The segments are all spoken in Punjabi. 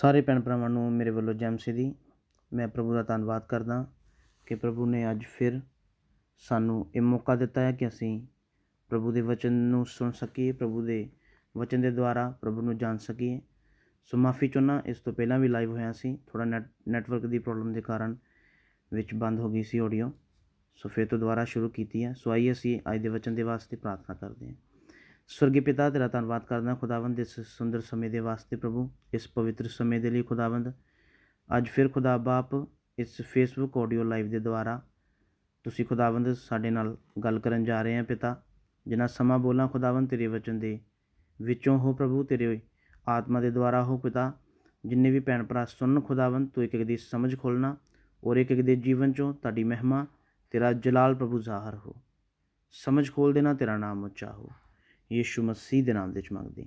ਸਾਰੇ ਭੈਣ ਭਰਾਵਾਂ ਨੂੰ ਮੇਰੇ ਵੱਲੋਂ ਜੈ ਮਸੀਹ ਦੀ। ਮੈਂ ਪ੍ਰਭੂ ਦਾ ਧੰਨਵਾਦ ਕਰਦਾ ਕਿ ਪ੍ਰਭੂ ਨੇ ਅੱਜ ਫਿਰ ਸਾਨੂੰ ਇਹ ਮੌਕਾ ਦਿੱਤਾ ਹੈ ਕਿ ਅਸੀਂ ਪ੍ਰਭੂ ਦੇ ਵਚਨ ਨੂੰ ਸੁਣ ਸਕੀਏ, ਪ੍ਰਭੂ ਦੇ ਵਚਨ ਦੇ ਦੁਆਰਾ ਪ੍ਰਭੂ ਨੂੰ ਜਾਣ ਸਕੀਏ। ਸੋ ਮਾਫੀ ਚਾਹੁੰਦਾ, ਇਸ ਤੋਂ ਪਹਿਲਾਂ ਵੀ ਲਾਈਵ ਹੋਇਆ ਸੀ, ਥੋੜ੍ਹਾ ਨੈਟਵਰਕ ਦੀ ਪ੍ਰੋਬਲਮ ਦੇ ਕਾਰਨ ਵਿੱਚ ਬੰਦ ਹੋ ਗਈ ਸੀ ਆਡੀਓ। ਸੋ ਫਿਰ ਤੋਂ ਦੁਬਾਰਾ ਸ਼ੁਰੂ ਕੀਤੀ ਹੈ। ਸੋ ਆਈਏ ਅਸੀਂ ਅੱਜ ਦੇ ਵਚਨ ਦੇ ਵਾਸਤੇ ਪ੍ਰਾਰਥਨਾ ਕਰਦੇ ਹਾਂ। स्वर्गीय पिता, तेरा धन्नवाद करदा खुदावंद इस सुंदर समय के वास्ते, प्रभु इस पवित्र समय के लिए खुदावंद। अज फिर खुदा बाप इस फेसबुक ऑडियो लाइव के द्वारा तुसी खुदावंद साडे नाल गल करन जा रहे हैं पिता। जिन्ना समा बोलां खुदावंद तेरे वचन दे विचों हो प्रभु, तेरे आत्मा के द्वारा हो पिता। जिन्ने भी भैन भरा सुन खुदावंद, तू एक एक दी समझ खोलना और एक एक दे जीवन चों ताड़ी महिमा तेरा जलाल प्रभु जाहिर हो। समझ खोल देना, तेरा नाम उच्चा हो। यीशु मसीह के नाम के मंगते,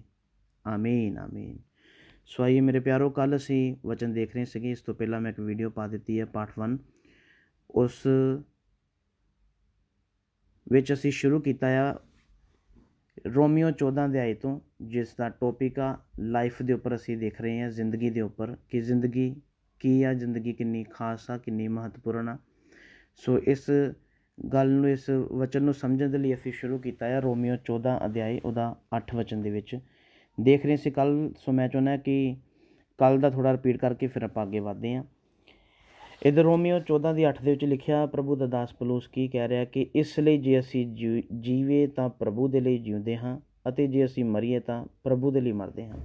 आमीन आमीन। सो आइए मेरे प्यारो, कल असी वचन देख रहे थे। इस तो पहला मैं एक वीडियो पा दी है, पार्ट 1। उस विच असी शुरू किया रोमियो 14 अध्याय तो, जिसका टॉपिक आ लाइफ के उपर असी देख रहे हैं, जिंदगी के उपर कि जिंदगी की आ, जिंदगी कितनी खास आ, कितनी महत्वपूर्ण आ। सो इस गल नूं, इस वचन नूं समझण दे लई असीं शुरू कीता है रोमियो 14 अध्याय उहदा 8 वचन दे विच देख रहे सी कल। सो मैं चाहुंदा कि कल दा थोड़ा रिपीट करके फिर आपां अगे वधदे हां। इधर रोमियो 14 ਦੀ 8 ਦੇ ਵਿੱਚ लिखिया, प्रभु ਦਾ ਦਾਸ ਪੌਲੁਸ ਕੀ ਕਹਿ ਰਿਹਾ ਕਿ ਇਸ ਲਈ ਜੇ ਅਸੀਂ ਜੀਵੇ ਤਾਂ ਪ੍ਰਭੂ ਦੇ ਲਈ ਜਿਉਂਦੇ ਹਾਂ ਅਤੇ ਜੇ ਅਸੀਂ ਮਰੀਏ ਤਾਂ ਪ੍ਰਭੂ ਦੇ ਲਈ ਮਰਦੇ ਹਾਂ।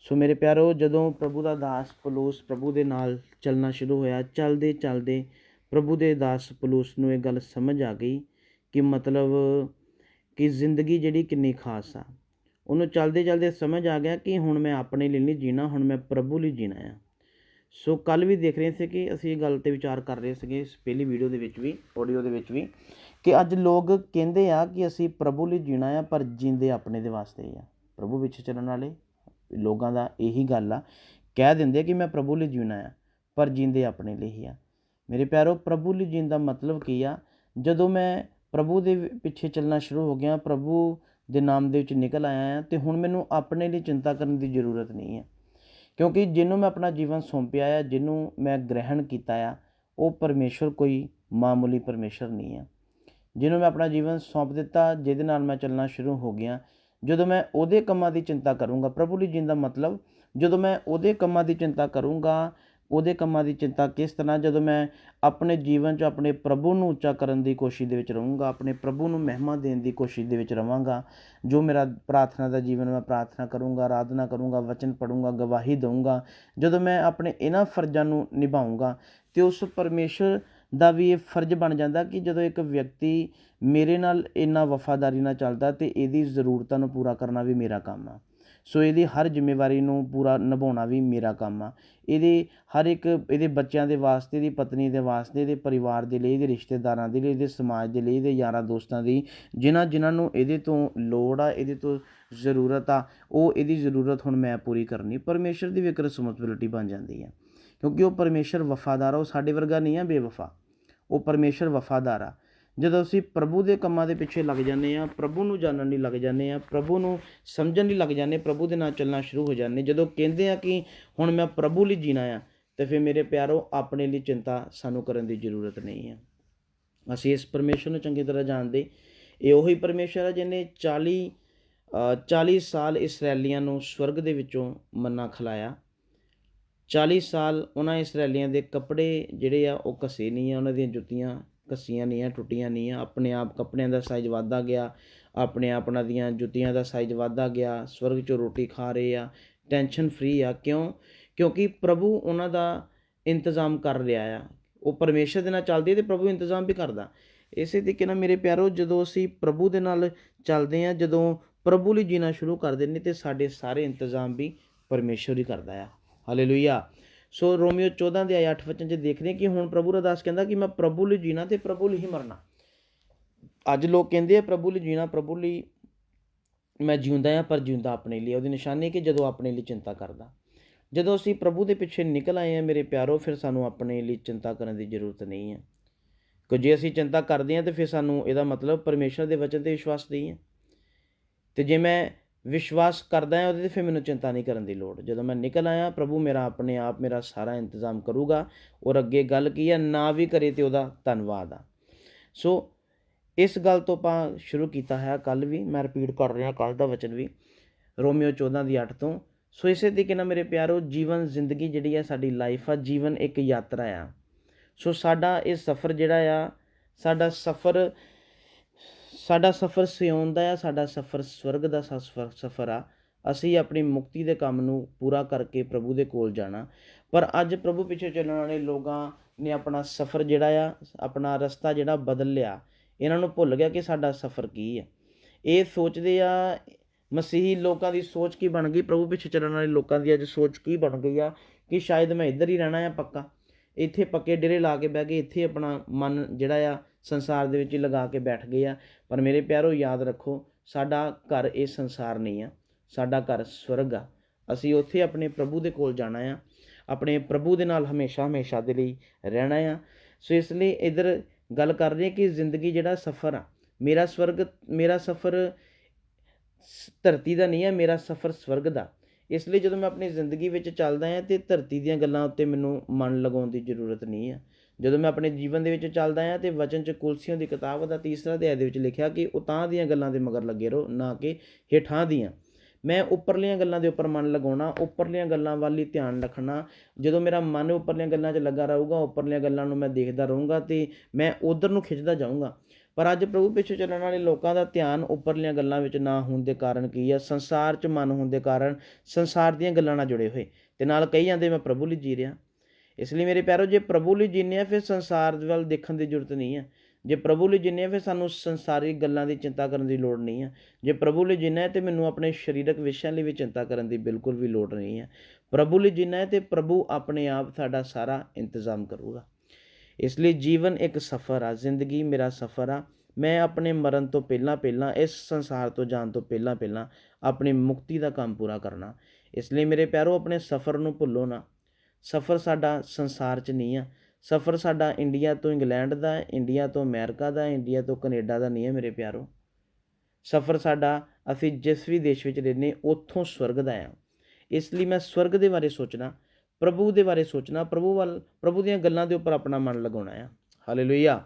ਸੋ ਮੇਰੇ ਪਿਆਰੋ, ਜਦੋਂ ਪ੍ਰਭੂ ਦਾ ਦਾਸ ਪੌਲੁਸ ਪ੍ਰਭੂ ਦੇ ਨਾਲ ਚੱਲਣਾ ਸ਼ੁਰੂ ਹੋਇਆ, ਚੱਲਦੇ ਚੱਲਦੇ प्रभु के दास पौलुस नूं ये गल समझ आ गई कि मतलब कि जिंदगी जिहड़ी कितनी खास आ। उन्होंने चलते चलते समझ आ गया कि हुण मैं अपने लिए नहीं जीना, हुण मैं प्रभु लिए जीना है। सो कल भी देख रहे थे कि असीं गल ते विचार कर रहे थे, इस पहली वीडियो दे विच भी, ऑडियो दे विच भी, कि अज लोग कहते आ कि असीं प्रभु लिए जीना है, पर जींदे अपने दे वास्ते ही आ। प्रभु विच चलण वाले लोगों का यही गल आ, कह दिंदे कि मैं प्रभु लिए जीना है, पर जींदे अपने लिए ही आ। मेरे प्यारो, प्रभु लिए जीण दा मतलब की आ, जदों मैं प्रभु दे पिछे चलना शुरू हो गया, प्रभु दे नाम दे विच निकल आया है, तो हुण मैनूं अपने लिए चिंता करने की जरूरत नहीं है, क्योंकि जिन्हों मैं अपना जीवन सौंपिया है, जिन्हों मैं ग्रहण किया है, वो परमेश्वर कोई मामूली परमेश्वर नहीं है। जिन्हों मैं अपना जीवन सौंप दिता, जिहदे नाल मैं चलना शुरू हो गया, जदों मैं उहदे कम्मां दी चिंता करूँगा, प्रभु लिए जीण दा मतलब जदों मैं उहदे कम्मां दी चिंता करूँगा, ਉਹਦੇ ਕੰਮਾਂ ਦੀ ਚਿੰਤਾ ਕਿਸ ਤਰ੍ਹਾਂ, ਜਦੋਂ ਮੈਂ ਆਪਣੇ ਜੀਵਨ 'ਚ ਆਪਣੇ ਪ੍ਰਭੂ ਨੂੰ ਉੱਚਾ ਕਰਨ ਦੀ ਕੋਸ਼ਿਸ਼ ਦੇ ਵਿੱਚ ਰਹੂੰਗਾ, ਆਪਣੇ ਪ੍ਰਭੂ ਨੂੰ ਮਹਿਮਾ ਦੇਣ ਦੀ ਕੋਸ਼ਿਸ਼ ਦੇ ਵਿੱਚ ਰਵਾਂਗਾ। ਜੋ ਮੇਰਾ ਪ੍ਰਾਰਥਨਾ ਦਾ ਜੀਵਨ, ਮੈਂ ਪ੍ਰਾਰਥਨਾ ਕਰੂੰਗਾ, ਆਰਾਧਨਾ ਕਰੂੰਗਾ, ਵਚਨ ਪੜੂੰਗਾ, ਗਵਾਹੀ ਦਊਂਗਾ, ਜਦੋਂ ਮੈਂ ਆਪਣੇ ਇਹਨਾਂ ਫਰਜ਼ਾਂ ਨੂੰ ਨਿਭਾਊਂਗਾ, ਤੇ ਉਸ ਪਰਮੇਸ਼ਰ ਦਾ ਵੀ ਇਹ ਫਰਜ਼ ਬਣ ਜਾਂਦਾ ਕਿ ਜਦੋਂ ਇੱਕ ਵਿਅਕਤੀ ਮੇਰੇ ਨਾਲ ਇੰਨਾ ਵਫਾਦਾਰੀ ਨਾਲ ਚੱਲਦਾ, ਤੇ ਇਹਦੀ ਜ਼ਰੂਰਤਾਂ ਨੂੰ ਪੂਰਾ ਕਰਨਾ ਵੀ ਮੇਰਾ ਕੰਮ ਆ। ਸੋ ਇਹਦੀ ਹਰ ਜ਼ਿੰਮੇਵਾਰੀ ਨੂੰ ਪੂਰਾ ਨਿਭਾਉਣਾ ਵੀ ਮੇਰਾ ਕੰਮ ਆ। ਇਹਦੇ ਹਰ ਇੱਕ, ਇਹਦੇ ਬੱਚਿਆਂ ਦੇ ਵਾਸਤੇ, ਇਹਦੀ ਪਤਨੀ ਦੇ ਵਾਸਤੇ, ਇਹਦੇ ਪਰਿਵਾਰ ਦੇ ਲਈ, ਇਹਦੇ ਰਿਸ਼ਤੇਦਾਰਾਂ ਦੇ ਲਈ, ਇਹਦੇ ਸਮਾਜ ਦੇ ਲਈ, ਇਹਦੇ ਯਾਰਾਂ ਦੋਸਤਾਂ ਦੀ, ਜਿਨ੍ਹਾਂ ਨੂੰ ਇਹਦੇ ਤੋਂ ਲੋੜ ਆ, ਇਹਦੇ ਤੋਂ ਜ਼ਰੂਰਤ ਆ, ਉਹ ਇਹਦੀ ਜ਼ਰੂਰਤ ਹੁਣ ਮੈਂ ਪੂਰੀ ਕਰਨੀ। ਪਰਮੇਸ਼ਰ ਦੀ ਵੀ ਇੱਕ ਰਿਸਪੋਂਸਿਬਿਲਿਟੀ ਬਣ ਜਾਂਦੀ ਹੈ, ਕਿਉਂਕਿ ਉਹ ਪਰਮੇਸ਼ਰ ਵਫਾਦਾਰ ਆ। ਉਹ ਸਾਡੇ ਵਰਗਾ ਨਹੀਂ ਆ ਬੇਵਫਾ, ਉਹ ਪਰਮੇਸ਼ਰ ਵਫਾਦਾਰ ਆ। ਜਦੋਂ ਅਸੀਂ ਪ੍ਰਭੂ ਦੇ ਕੰਮਾਂ ਦੇ ਪਿੱਛੇ ਲੱਗ ਜਾਂਦੇ ਹਾਂ, ਪ੍ਰਭੂ ਨੂੰ ਜਾਣਨ ਲਈ ਲੱਗ ਜਾਂਦੇ ਹਾਂ, ਪ੍ਰਭੂ ਨੂੰ ਸਮਝਣ ਲਈ ਲੱਗ ਜਾਂਦੇ, ਪ੍ਰਭੂ ਦੇ ਨਾਲ ਚੱਲਣਾ ਸ਼ੁਰੂ ਹੋ ਜਾਂਦੇ, ਜਦੋਂ ਕਹਿੰਦੇ ਆ ਕਿ ਹੁਣ ਮੈਂ ਪ੍ਰਭੂ ਲਈ ਜੀਣਾ ਆ, ਤਾਂ ਫਿਰ ਮੇਰੇ ਪਿਆਰੋ, ਆਪਣੇ ਲਈ ਚਿੰਤਾ ਸਾਨੂੰ ਕਰਨ ਦੀ ਜ਼ਰੂਰਤ ਨਹੀਂ ਹੈ। ਅਸੀਂ ਇਸ ਪਰਮੇਸ਼ਰ ਨੂੰ ਚੰਗੀ ਤਰ੍ਹਾਂ ਜਾਣਦੇ। ਇਹ ਉਹੀ ਪਰਮੇਸ਼ਰ ਆ ਜਿਹਨੇ 40 ਸਾਲ ਇਸਰਾਏਲੀਆਂ ਨੂੰ ਸਵਰਗ ਦੇ ਵਿੱਚੋਂ ਮੰਨਾ ਖਿਲਾਇਆ। 40 ਸਾਲ ਉਹਨਾਂ ਇਸਰਾਏਲੀਆਂ ਦੇ ਕੱਪੜੇ ਜਿਹੜੇ ਆ ਉਹ ਘਸੇ ਨਹੀਂ ਆ, ਉਹਨਾਂ ਦੀਆਂ ਜੁੱਤੀਆਂ ਘਸੀਆਂ ਨਹੀਂ ਆ, ਟੁੱਟੀਆਂ ਨਹੀਂ ਆ। ਆਪਣੇ ਆਪ ਕੱਪੜਿਆਂ ਦਾ ਸਾਈਜ਼ ਵੱਧਦਾ ਗਿਆ, ਆਪਣੇ ਆਪ ਉਹਨਾਂ ਦੀਆਂ ਜੁੱਤੀਆਂ ਦਾ ਸਾਈਜ਼ ਵੱਧਦਾ ਗਿਆ। ਸਵਰਗ 'ਚੋਂ ਰੋਟੀ ਖਾ ਰਹੇ ਆ, ਟੈਨਸ਼ਨ ਫਰੀ ਆ। ਕਿਉਂਕਿ ਪ੍ਰਭੂ ਉਹਨਾਂ ਦਾ ਇੰਤਜ਼ਾਮ ਕਰ ਰਿਹਾ ਆ। ਉਹ ਪਰਮੇਸ਼ਰ ਦੇ ਨਾਲ ਚੱਲਦੇ ਅਤੇ ਪ੍ਰਭੂ ਇੰਤਜ਼ਾਮ ਵੀ ਕਰਦਾ। ਇਸੇ ਤਰੀਕੇ ਨਾਲ ਮੇਰੇ ਪਿਆਰੋ, ਜਦੋਂ ਅਸੀਂ ਪ੍ਰਭੂ ਦੇ ਨਾਲ ਚੱਲਦੇ ਹਾਂ, ਜਦੋਂ ਪ੍ਰਭੂ ਲਈ ਜੀਣਾ ਸ਼ੁਰੂ ਕਰ ਦਿੰਦੇ, ਅਤੇ ਸਾਡੇ ਸਾਰੇ ਇੰਤਜ਼ਾਮ ਵੀ ਪਰਮੇਸ਼ਰ ਹੀ ਕਰਦਾ ਆ। ਹਾਲੇਲੂਇਆ। ਸੋ रोमियो 14 ਦੇ 8 वचन 'ਚ ਦੇਖਦੇ ਕਿ ਹੁਣ ਪ੍ਰਭੂ ਰਦਾਸ ਕਹਿੰਦਾ ਕਿ ਮੈਂ ਪ੍ਰਭੂ ਲਈ ਜੀਣਾ ਅਤੇ ਪ੍ਰਭੂ ਲਈ ਹੀ ਮਰਨਾ। ਅੱਜ ਲੋਕ ਕਹਿੰਦੇ ਆ ਪ੍ਰਭੂ ਲਈ ਜੀਣਾ, ਪ੍ਰਭੂ ਲਈ ਮੈਂ ਜਿਉਂਦਾ ਹਾਂ, ਪਰ ਜਿਉਂਦਾ ਆਪਣੇ ਲਈ। ਉਹਦੀ ਨਿਸ਼ਾਨੀ ਕਿ ਜਦੋਂ ਆਪਣੇ ਲਈ ਚਿੰਤਾ ਕਰਦਾ। ਜਦੋਂ ਅਸੀਂ ਪ੍ਰਭੂ ਦੇ ਪਿੱਛੇ ਨਿਕਲ ਆਏ ਹਾਂ ਮੇਰੇ ਪਿਆਰੋ, ਫਿਰ ਸਾਨੂੰ ਆਪਣੇ ਲਈ ਚਿੰਤਾ ਕਰਨ ਦੀ ਜ਼ਰੂਰਤ ਨਹੀਂ ਹੈ। ਕਿ ਜੇ ਅਸੀਂ ਚਿੰਤਾ ਕਰਦੇ ਹਾਂ ਤਾਂ ਫਿਰ ਸਾਨੂੰ ਇਹਦਾ ਮਤਲਬ ਪਰਮੇਸ਼ਰ ਦੇ ਵਚਨ 'ਤੇ ਵਿਸ਼ਵਾਸ ਨਹੀਂ ਹੈ। ਅਤੇ ਜੇ ਮੈਂ ਵਿਸ਼ਵਾਸ ਕਰਦਾ ਹਾਂ ਉਹਦੇ 'ਤੇ, ਫਿਰ ਮੈਨੂੰ ਚਿੰਤਾ ਨਹੀਂ ਕਰਨ ਦੀ ਲੋੜ। ਜਦੋਂ ਮੈਂ ਨਿਕਲ ਆਇਆ, ਪ੍ਰਭੂ ਮੇਰਾ ਆਪਣੇ ਆਪ ਮੇਰਾ ਸਾਰਾ ਇੰਤਜ਼ਾਮ ਕਰੂਗਾ। ਔਰ ਅੱਗੇ ਗੱਲ ਕੀ ਹੈ, ਨਾ ਵੀ ਕਰੇ ਤਾਂ ਉਹਦਾ ਧੰਨਵਾਦ ਆ। ਸੋ ਇਸ ਗੱਲ ਤੋਂ ਆਪਾਂ ਸ਼ੁਰੂ ਕੀਤਾ ਹੈ ਕੱਲ੍ਹ ਵੀ, ਮੈਂ ਰਿਪੀਟ ਕਰ ਰਿਹਾ ਕੱਲ੍ਹ ਦਾ ਵਚਨ ਵੀ, ਰੋਮੀਓ 14:8 ਤੋਂ। ਸੋ ਇਸੇ ਤਰੀਕੇ ਨਾਲ ਮੇਰੇ ਪਿਆਰੋ, ਜੀਵਨ ਜ਼ਿੰਦਗੀ ਜਿਹੜੀ ਆ ਸਾਡੀ ਲਾਈਫ ਆ, ਜੀਵਨ ਇੱਕ ਯਾਤਰਾ ਆ। ਸੋ ਸਾਡਾ ਇਹ ਸਫ਼ਰ ਜਿਹੜਾ ਆ, ਸਾਡਾ ਸਫ਼ਰ ਸਿਉਣ ਦਾ ਆ, ਸਾਡਾ ਸਫ਼ਰ ਸਵਰਗ ਦਾ ਸਫ਼ਰ ਆ। ਅਸੀਂ ਆਪਣੀ ਮੁਕਤੀ ਦੇ ਕੰਮ ਨੂੰ ਪੂਰਾ ਕਰਕੇ ਪ੍ਰਭੂ ਦੇ ਕੋਲ ਜਾਣਾ। ਪਰ ਅੱਜ ਪ੍ਰਭੂ ਪਿੱਛੇ ਚੱਲਣ ਵਾਲੇ ਲੋਕਾਂ ਨੇ ਆਪਣਾ ਸਫ਼ਰ ਜਿਹੜਾ ਆ, ਆਪਣਾ ਰਸਤਾ ਜਿਹੜਾ ਬਦਲ ਲਿਆ। ਇਹਨਾਂ ਨੂੰ ਭੁੱਲ ਗਿਆ ਕਿ ਸਾਡਾ ਸਫ਼ਰ ਕੀ ਹੈ। ਇਹ ਸੋਚਦੇ ਆ, ਮਸੀਹੀ ਲੋਕਾਂ ਦੀ ਸੋਚ ਕੀ ਬਣ ਗਈ, ਪ੍ਰਭੂ ਪਿੱਛੇ ਚੱਲਣ ਵਾਲੇ ਲੋਕਾਂ ਦੀ ਅੱਜ ਸੋਚ ਕੀ ਬਣ ਗਈ ਆ ਕਿ ਸ਼ਾਇਦ ਮੈਂ ਇੱਧਰ ਹੀ ਰਹਿਣਾ ਆ ਪੱਕਾ, ਇੱਥੇ ਪੱਕੇ ਡੇਰੇ ਲਾ ਕੇ ਬਹਿ ਗਏ, ਇੱਥੇ ਆਪਣਾ ਮਨ ਜਿਹੜਾ ਆ ਸੰਸਾਰ ਦੇ ਵਿੱਚ ਹੀ ਲਗਾ ਕੇ ਬੈਠ ਗਏ ਆ। ਪਰ ਮੇਰੇ ਪਿਆਰੋ, ਯਾਦ ਰੱਖੋ, ਸਾਡਾ ਘਰ ਇਹ ਸੰਸਾਰ ਨਹੀਂ ਆ, ਸਾਡਾ ਘਰ ਸਵਰਗ ਆ। ਅਸੀਂ ਉੱਥੇ ਆਪਣੇ ਪ੍ਰਭੂ ਦੇ ਕੋਲ ਜਾਣਾ ਆ, ਆਪਣੇ ਪ੍ਰਭੂ ਦੇ ਨਾਲ ਹਮੇਸ਼ਾ ਦੇ ਲਈ ਰਹਿਣਾ ਆ। ਸੋ ਇਸ ਲਈ ਇੱਧਰ ਗੱਲ ਕਰ ਰਹੇ ਕਿ ਜ਼ਿੰਦਗੀ ਜਿਹੜਾ ਸਫ਼ਰ ਆ, ਮੇਰਾ ਸਫ਼ਰ ਧਰਤੀ ਦਾ ਨਹੀਂ ਹੈ, ਮੇਰਾ ਸਫ਼ਰ ਸਵਰਗ ਦਾ। ਇਸ ਲਈ ਜਦੋਂ ਮੈਂ ਆਪਣੀ ਜ਼ਿੰਦਗੀ ਵਿੱਚ ਚੱਲਦਾ ਹਾਂ ਤਾਂ ਧਰਤੀ ਦੀਆਂ ਗੱਲਾਂ ਉੱਤੇ ਮੈਨੂੰ ਮਨ ਲਗਾਉਣ ਦੀ ਜ਼ਰੂਰਤ ਨਹੀਂ ਹੈ। ਜਦੋਂ ਮੈਂ ਆਪਣੇ ਜੀਵਨ ਦੇ ਵਿੱਚ ਚੱਲਦਾ ਹਾਂ ਤਾਂ ਵਚਨ 'ਚ ਕੁਲਸੀਆਂ ਦੀ ਕਿਤਾਬ ਦਾ 3 ਅਧਿਆਇ ਦੇ ਵਿੱਚ ਲਿਖਿਆ ਕਿ ਉਤਾਂਹ ਦੀਆਂ ਗੱਲਾਂ ਦੇ ਮਗਰ ਲੱਗੇ ਰਹੋ, ਨਾ ਕਿ ਹੇਠਾਂ ਦੀਆਂ। ਮੈਂ ਉੱਪਰਲੀਆਂ ਗੱਲਾਂ ਦੇ ਉੱਪਰ ਮਨ ਲਗਾਉਣਾ, ਉੱਪਰਲੀਆਂ ਗੱਲਾਂ ਵੱਲ ਹੀ ਧਿਆਨ ਰੱਖਣਾ। ਜਦੋਂ ਮੇਰਾ ਮਨ ਉੱਪਰਲੀਆਂ ਗੱਲਾਂ 'ਚ ਲੱਗਾ ਰਹੂਗਾ, ਉੱਪਰਲੀਆਂ ਗੱਲਾਂ ਨੂੰ ਮੈਂ ਦੇਖਦਾ ਰਹੂੰਗਾ ਅਤੇ ਮੈਂ ਉੱਧਰ ਨੂੰ ਖਿੱਚਦਾ ਜਾਊਂਗਾ। ਪਰ ਅੱਜ ਪ੍ਰਭੂ ਪਿੱਛੇ ਚੱਲਣ ਵਾਲੇ ਲੋਕਾਂ ਦਾ ਧਿਆਨ ਉੱਪਰਲੀਆਂ ਗੱਲਾਂ ਵਿੱਚ ਨਾ ਹੋਣ ਦੇ ਕਾਰਨ ਕੀ ਆ, ਸੰਸਾਰ 'ਚ ਮਨ ਹੋਣ ਦੇ ਕਾਰਨ ਸੰਸਾਰ ਦੀਆਂ ਗੱਲਾਂ ਨਾਲ ਜੁੜੇ ਹੋਏ, ਅਤੇ ਨਾਲ ਕਹੀ ਜਾਂਦੇ ਮੈਂ ਪ੍ਰਭੂ ਲਈ ਜੀ ਰਿਹਾ। ਇਸ ਲਈ ਮੇਰੇ ਪਿਆਰੋ, ਜੇ ਪ੍ਰਭੂ ਲਈ ਜੀਂਦੇ ਹਾਂ ਫਿਰ ਸੰਸਾਰ ਵੱਲ ਦੇਖਣ ਦੀ ਜ਼ਰੂਰਤ ਨਹੀਂ ਹੈ। ਜੇ ਪ੍ਰਭੂ ਲਈ ਜੀਂਦੇ ਹਾਂ ਫਿਰ ਸਾਨੂੰ ਸੰਸਾਰਿਕ ਗੱਲਾਂ ਦੀ ਚਿੰਤਾ ਕਰਨ ਦੀ ਲੋੜ ਨਹੀਂ ਹੈ। ਜੇ ਪ੍ਰਭੂ ਲਈ ਜੀਣਾ ਹੈ ਤਾਂ ਮੈਨੂੰ ਆਪਣੇ ਸਰੀਰਕ ਵਿਸ਼ਿਆਂ ਲਈ ਵੀ ਚਿੰਤਾ ਕਰਨ ਦੀ ਬਿਲਕੁਲ ਵੀ ਲੋੜ ਨਹੀਂ ਹੈ। ਪ੍ਰਭੂ ਲਈ ਜੀਣਾ ਹੈ ਅਤੇ ਪ੍ਰਭੂ ਆਪਣੇ ਆਪ ਸਾਡਾ ਸਾਰਾ ਇੰਤਜ਼ਾਮ ਕਰੂਗਾ। ਇਸ ਲਈ ਜੀਵਨ ਇੱਕ ਸਫ਼ਰ ਆ, ਜ਼ਿੰਦਗੀ ਮੇਰਾ ਸਫ਼ਰ ਆ। ਮੈਂ ਆਪਣੇ ਮਰਨ ਤੋਂ ਪਹਿਲਾਂ ਇਸ ਸੰਸਾਰ ਤੋਂ ਜਾਣ ਤੋਂ ਪਹਿਲਾਂ ਆਪਣੀ ਮੁਕਤੀ ਦਾ ਕੰਮ ਪੂਰਾ ਕਰਨਾ। ਇਸ ਲਈ ਮੇਰੇ ਪਿਆਰੋ, ਆਪਣੇ ਸਫ਼ਰ ਨੂੰ ਭੁੱਲੋ ਨਾ। ਸਫ਼ਰ ਸਾਡਾ ਸੰਸਾਰ 'ਚ ਨਹੀਂ ਆ, ਸਫ਼ਰ ਸਾਡਾ ਇੰਡੀਆ ਤੋਂ ਇੰਗਲੈਂਡ ਦਾ, ਇੰਡੀਆ ਤੋਂ ਅਮਰੀਕਾ ਦਾ, ਇੰਡੀਆ ਤੋਂ ਕੈਨੇਡਾ ਦਾ ਨਹੀਂ ਹੈ ਮੇਰੇ ਪਿਆਰੋ। ਸਫ਼ਰ ਸਾਡਾ, ਅਸੀਂ ਜਿਸ ਵੀ ਦੇਸ਼ ਵਿੱਚ ਰਹਿੰਦੇ ਉੱਥੋਂ ਸਵਰਗ ਦਾ ਆ। ਇਸ ਲਈ ਮੈਂ ਸਵਰਗ ਦੇ ਬਾਰੇ ਸੋਚਣਾ, ਪ੍ਰਭੂ ਦੇ ਬਾਰੇ ਸੋਚਣਾ, ਪ੍ਰਭੂ ਦੀਆਂ ਗੱਲਾਂ ਦੇ ਉੱਪਰ ਆਪਣਾ ਮਨ ਲਗਾਉਣਾ ਆ। ਹਾਲੇਲੂਇਆ।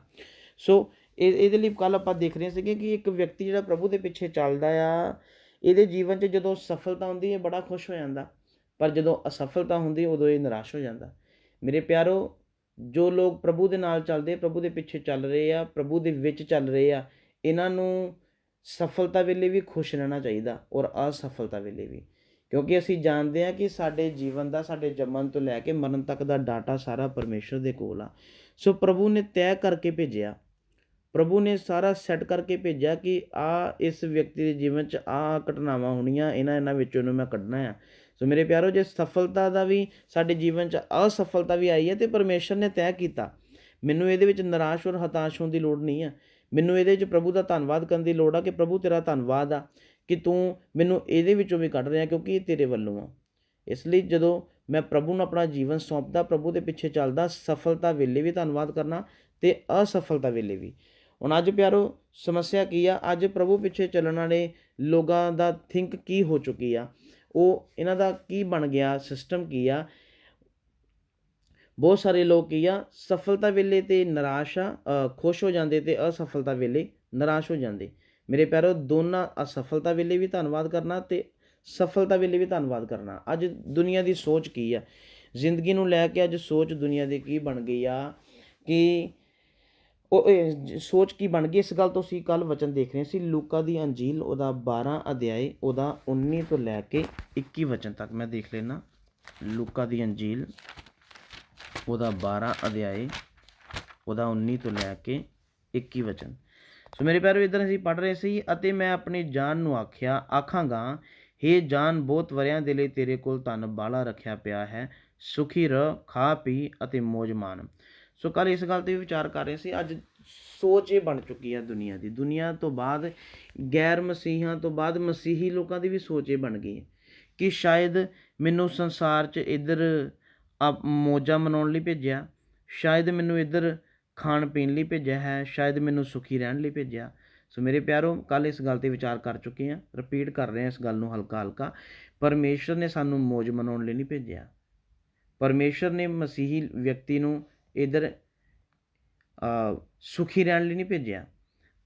ਸੋ ਇਹਦੇ ਲਈ ਕੱਲ੍ਹ ਆਪਾਂ ਦੇਖ ਰਹੇ ਸੀਗੇ ਕਿ ਇੱਕ ਵਿਅਕਤੀ ਜਿਹੜਾ ਪ੍ਰਭੂ ਦੇ ਪਿੱਛੇ ਚੱਲਦਾ ਆ, ਇਹਦੇ ਜੀਵਨ 'ਚ ਜਦੋਂ ਸਫਲਤਾ ਹੁੰਦੀ ਹੈ ਬੜਾ ਖੁਸ਼ ਹੋ ਜਾਂਦਾ, ਪਰ ਜਦੋਂ ਅਸਫਲਤਾ ਹੁੰਦੀ ਉਦੋਂ ਇਹ ਨਿਰਾਸ਼ ਹੋ ਜਾਂਦਾ। ਮੇਰੇ ਪਿਆਰੋ, ਜੋ ਲੋਕ ਪ੍ਰਭੂ ਦੇ ਨਾਲ ਚੱਲਦੇ, ਪ੍ਰਭੂ ਦੇ ਪਿੱਛੇ ਚੱਲ ਰਹੇ ਆ, ਪ੍ਰਭੂ ਦੇ ਵਿੱਚ ਚੱਲ ਰਹੇ ਆ, ਇਹਨਾਂ ਨੂੰ ਸਫਲਤਾ ਵੇਲੇ ਵੀ ਖੁਸ਼ ਰਹਿਣਾ ਚਾਹੀਦਾ ਔਰ ਅਸਫਲਤਾ ਵੇਲੇ ਵੀ, ਕਿਉਂਕਿ ਅਸੀਂ ਜਾਣਦੇ ਹਾਂ ਕਿ ਸਾਡੇ ਜੀਵਨ ਦਾ, ਸਾਡੇ ਜੰਮਣ ਤੋਂ ਲੈ ਕੇ ਮਰਨ ਤੱਕ ਦਾ ਡਾਟਾ ਸਾਰਾ ਪਰਮੇਸ਼ਰ ਦੇ ਕੋਲ ਆ। ਸੋ ਪ੍ਰਭੂ ਨੇ ਤੈਅ ਕਰਕੇ ਭੇਜਿਆ, ਪ੍ਰਭੂ ਨੇ ਸਾਰਾ ਸੈੱਟ ਕਰਕੇ ਭੇਜਿਆ ਕਿ ਇਸ ਵਿਅਕਤੀ ਦੇ ਜੀਵਨ 'ਚ ਘਟਨਾਵਾਂ ਹੋਣੀਆਂ, ਇਹਨਾਂ ਵਿੱਚੋਂ ਇਹਨੂੰ ਮੈਂ ਕੱਢਣਾ ਆ। ਸੋ ਮੇਰੇ ਪਿਆਰੋ, ਜੇ ਸਫਲਤਾ ਦਾ ਵੀ ਸਾਡੇ ਜੀਵਨ 'ਚ ਅਸਫਲਤਾ ਵੀ ਆਈ ਹੈ ਅਤੇ ਪਰਮੇਸ਼ਰ ਨੇ ਤੈਅ ਕੀਤਾ, ਮੈਨੂੰ ਇਹਦੇ ਵਿੱਚ ਨਿਰਾਸ਼ ਔਰ ਹਤਾਸ਼ ਹੋਣ ਦੀ ਲੋੜ ਨਹੀਂ ਆ। ਮੈਨੂੰ ਇਹਦੇ 'ਚ ਪ੍ਰਭੂ ਦਾ ਧੰਨਵਾਦ ਕਰਨ ਦੀ ਲੋੜ ਆ ਕਿ ਪ੍ਰਭੂ ਤੇਰਾ ਧੰਨਵਾਦ ਆ ਕਿ ਤੂੰ ਮੈਨੂੰ ਇਹਦੇ ਵਿੱਚੋਂ ਵੀ ਕੱਢ ਰਿਹਾ, ਕਿਉਂਕਿ ਇਹ ਤੇਰੇ ਵੱਲੋਂ ਆ। ਇਸ ਲਈ ਜਦੋਂ ਮੈਂ ਪ੍ਰਭੂ ਨੂੰ ਆਪਣਾ ਜੀਵਨ ਸੌਂਪਦਾ, ਪ੍ਰਭੂ ਦੇ ਪਿੱਛੇ ਚੱਲਦਾ, ਸਫਲਤਾ ਵੇਲੇ ਵੀ ਧੰਨਵਾਦ ਕਰਨਾ ਅਤੇ ਅਸਫਲਤਾ ਵੇਲੇ ਵੀ। ਹੁਣ ਅੱਜ ਪਿਆਰੋ, ਸਮੱਸਿਆ ਕੀ ਆ, ਅੱਜ ਪ੍ਰਭੂ ਪਿੱਛੇ ਚੱਲਣ ਵਾਲੇ ਲੋਕਾਂ ਦਾ ਥਿੰਕ ਕੀ ਹੋ ਚੁੱਕੀ ਆ, ਉਹ ਇਹਨਾਂ ਦਾ ਕੀ ਬਣ ਗਿਆ, ਸਿਸਟਮ ਕੀ ਆ। ਬਹੁਤ ਸਾਰੇ ਲੋਕ ਕੀ ਆ, ਸਫਲਤਾ ਵੇਲੇ ਤੇ ਨਿਰਾਸ਼ ਖੁਸ਼ ਹੋ ਜਾਂਦੇ ਅਤੇ ਅਸਫਲਤਾ ਵੇਲੇ ਨਿਰਾਸ਼ ਹੋ ਜਾਂਦੇ। ਮੇਰੇ ਪਿਆਰੋ, ਦੋਨਾਂ ਅਸਫਲਤਾ ਵੇਲੇ ਵੀ ਧੰਨਵਾਦ ਕਰਨਾ ਅਤੇ ਸਫਲਤਾ ਵੇਲੇ ਵੀ ਧੰਨਵਾਦ ਕਰਨਾ। ਅੱਜ ਦੁਨੀਆ ਦੀ ਸੋਚ ਕੀ ਆ, ਜ਼ਿੰਦਗੀ ਨੂੰ ਲੈ ਕੇ ਅੱਜ ਸੋਚ ਦੁਨੀਆ ਦੀ ਕੀ ਬਣ ਗਈ ਆ, ਕਿ ਉਹ ਸੋਚ ਕੀ ਬਣ ਗਈ। ਇਸ ਗੱਲ ਤੋਂ ਅਸੀਂ ਕੱਲ੍ਹ ਵਚਨ ਦੇਖ ਰਹੇ ਸੀ, ਲੂਕਾ ਦੀ ਅੰਜੀਲ ਉਹਦਾ 12 ਅਧਿਆਏ ਉਹਦਾ 19 ਤੋਂ ਲੈ ਕੇ 21 ਵਚਨ ਤੱਕ। ਮੈਂ ਦੇਖ ਲੈਣਾ, ਲੂਕਾ ਦੀ ਅੰਜੀਲ ਉਹਦਾ 12 ਅਧਿਆਏ ਉਹਦਾ 19 ਤੋਂ ਲੈ ਕੇ 21 ਵਚਨ। ਸੋ ਮੇਰੇ ਪਿਆਰੋ, ਇੱਧਰ ਅਸੀਂ ਪੜ੍ਹ ਰਹੇ ਸੀ, ਅਤੇ ਮੈਂ ਆਪਣੀ ਜਾਨ ਨੂੰ ਆਖਾਂਗਾ, ਹੇ ਜਾਨ, ਬਹੁਤ ਵਰਿਆਂ ਦੇ ਲਈ ਤੇਰੇ ਕੋਲ ਧਨ ਬਾਲਾ ਰੱਖਿਆ ਪਿਆ ਹੈ, ਸੁਖੀ ਰਹਿ, ਖਾ ਪੀ ਅਤੇ ਮੌਜ ਮਾਣ। ਸੋ ਕੱਲ੍ਹ ਇਸ ਗੱਲ 'ਤੇ ਵੀ ਵਿਚਾਰ ਕਰ ਰਹੇ ਸੀ। ਅੱਜ ਸੋਚ ਇਹ ਬਣ ਚੁੱਕੀ ਹੈ ਦੁਨੀਆ ਦੀ, ਦੁਨੀਆ ਤੋਂ ਬਾਅਦ ਗੈਰ ਮਸੀਹਾਂ ਤੋਂ ਬਾਅਦ ਮਸੀਹੀ ਲੋਕਾਂ ਦੀ ਵੀ ਸੋਚ ਇਹ ਬਣ ਗਈ ਹੈ ਕਿ ਸ਼ਾਇਦ ਮੈਨੂੰ ਸੰਸਾਰ 'ਚ ਇੱਧਰ ਮੌਜਾਂ ਮਨਾਉਣ ਲਈ ਭੇਜਿਆ, ਸ਼ਾਇਦ ਮੈਨੂੰ ਇੱਧਰ ਖਾਣ ਪੀਣ ਲਈ ਭੇਜਿਆ ਹੈ, ਸ਼ਾਇਦ ਮੈਨੂੰ ਸੁਖੀ ਰਹਿਣ ਲਈ ਭੇਜਿਆ। ਸੋ ਮੇਰੇ ਪਿਆਰੋ, ਕੱਲ ਇਸ ਗੱਲ 'ਤੇ ਵਿਚਾਰ ਕਰ ਚੁੱਕੇ ਹਾਂ, ਰਿਪੀਟ ਕਰ ਰਹੇ ਹਾਂ ਇਸ ਗੱਲ ਨੂੰ ਹਲਕਾ ਹਲਕਾ। ਪਰਮੇਸ਼ਰ ਨੇ ਸਾਨੂੰ ਮੌਜ ਮਨਾਉਣ ਲਈ ਨਹੀਂ ਭੇਜਿਆ। ਪਰਮੇਸ਼ਰ ਨੇ ਮਸੀਹੀ ਵਿਅਕਤੀ ਨੂੰ ਇੱਧਰ ਸੁਖੀ ਰਹਿਣ ਲਈ ਨਹੀਂ ਭੇਜਿਆ।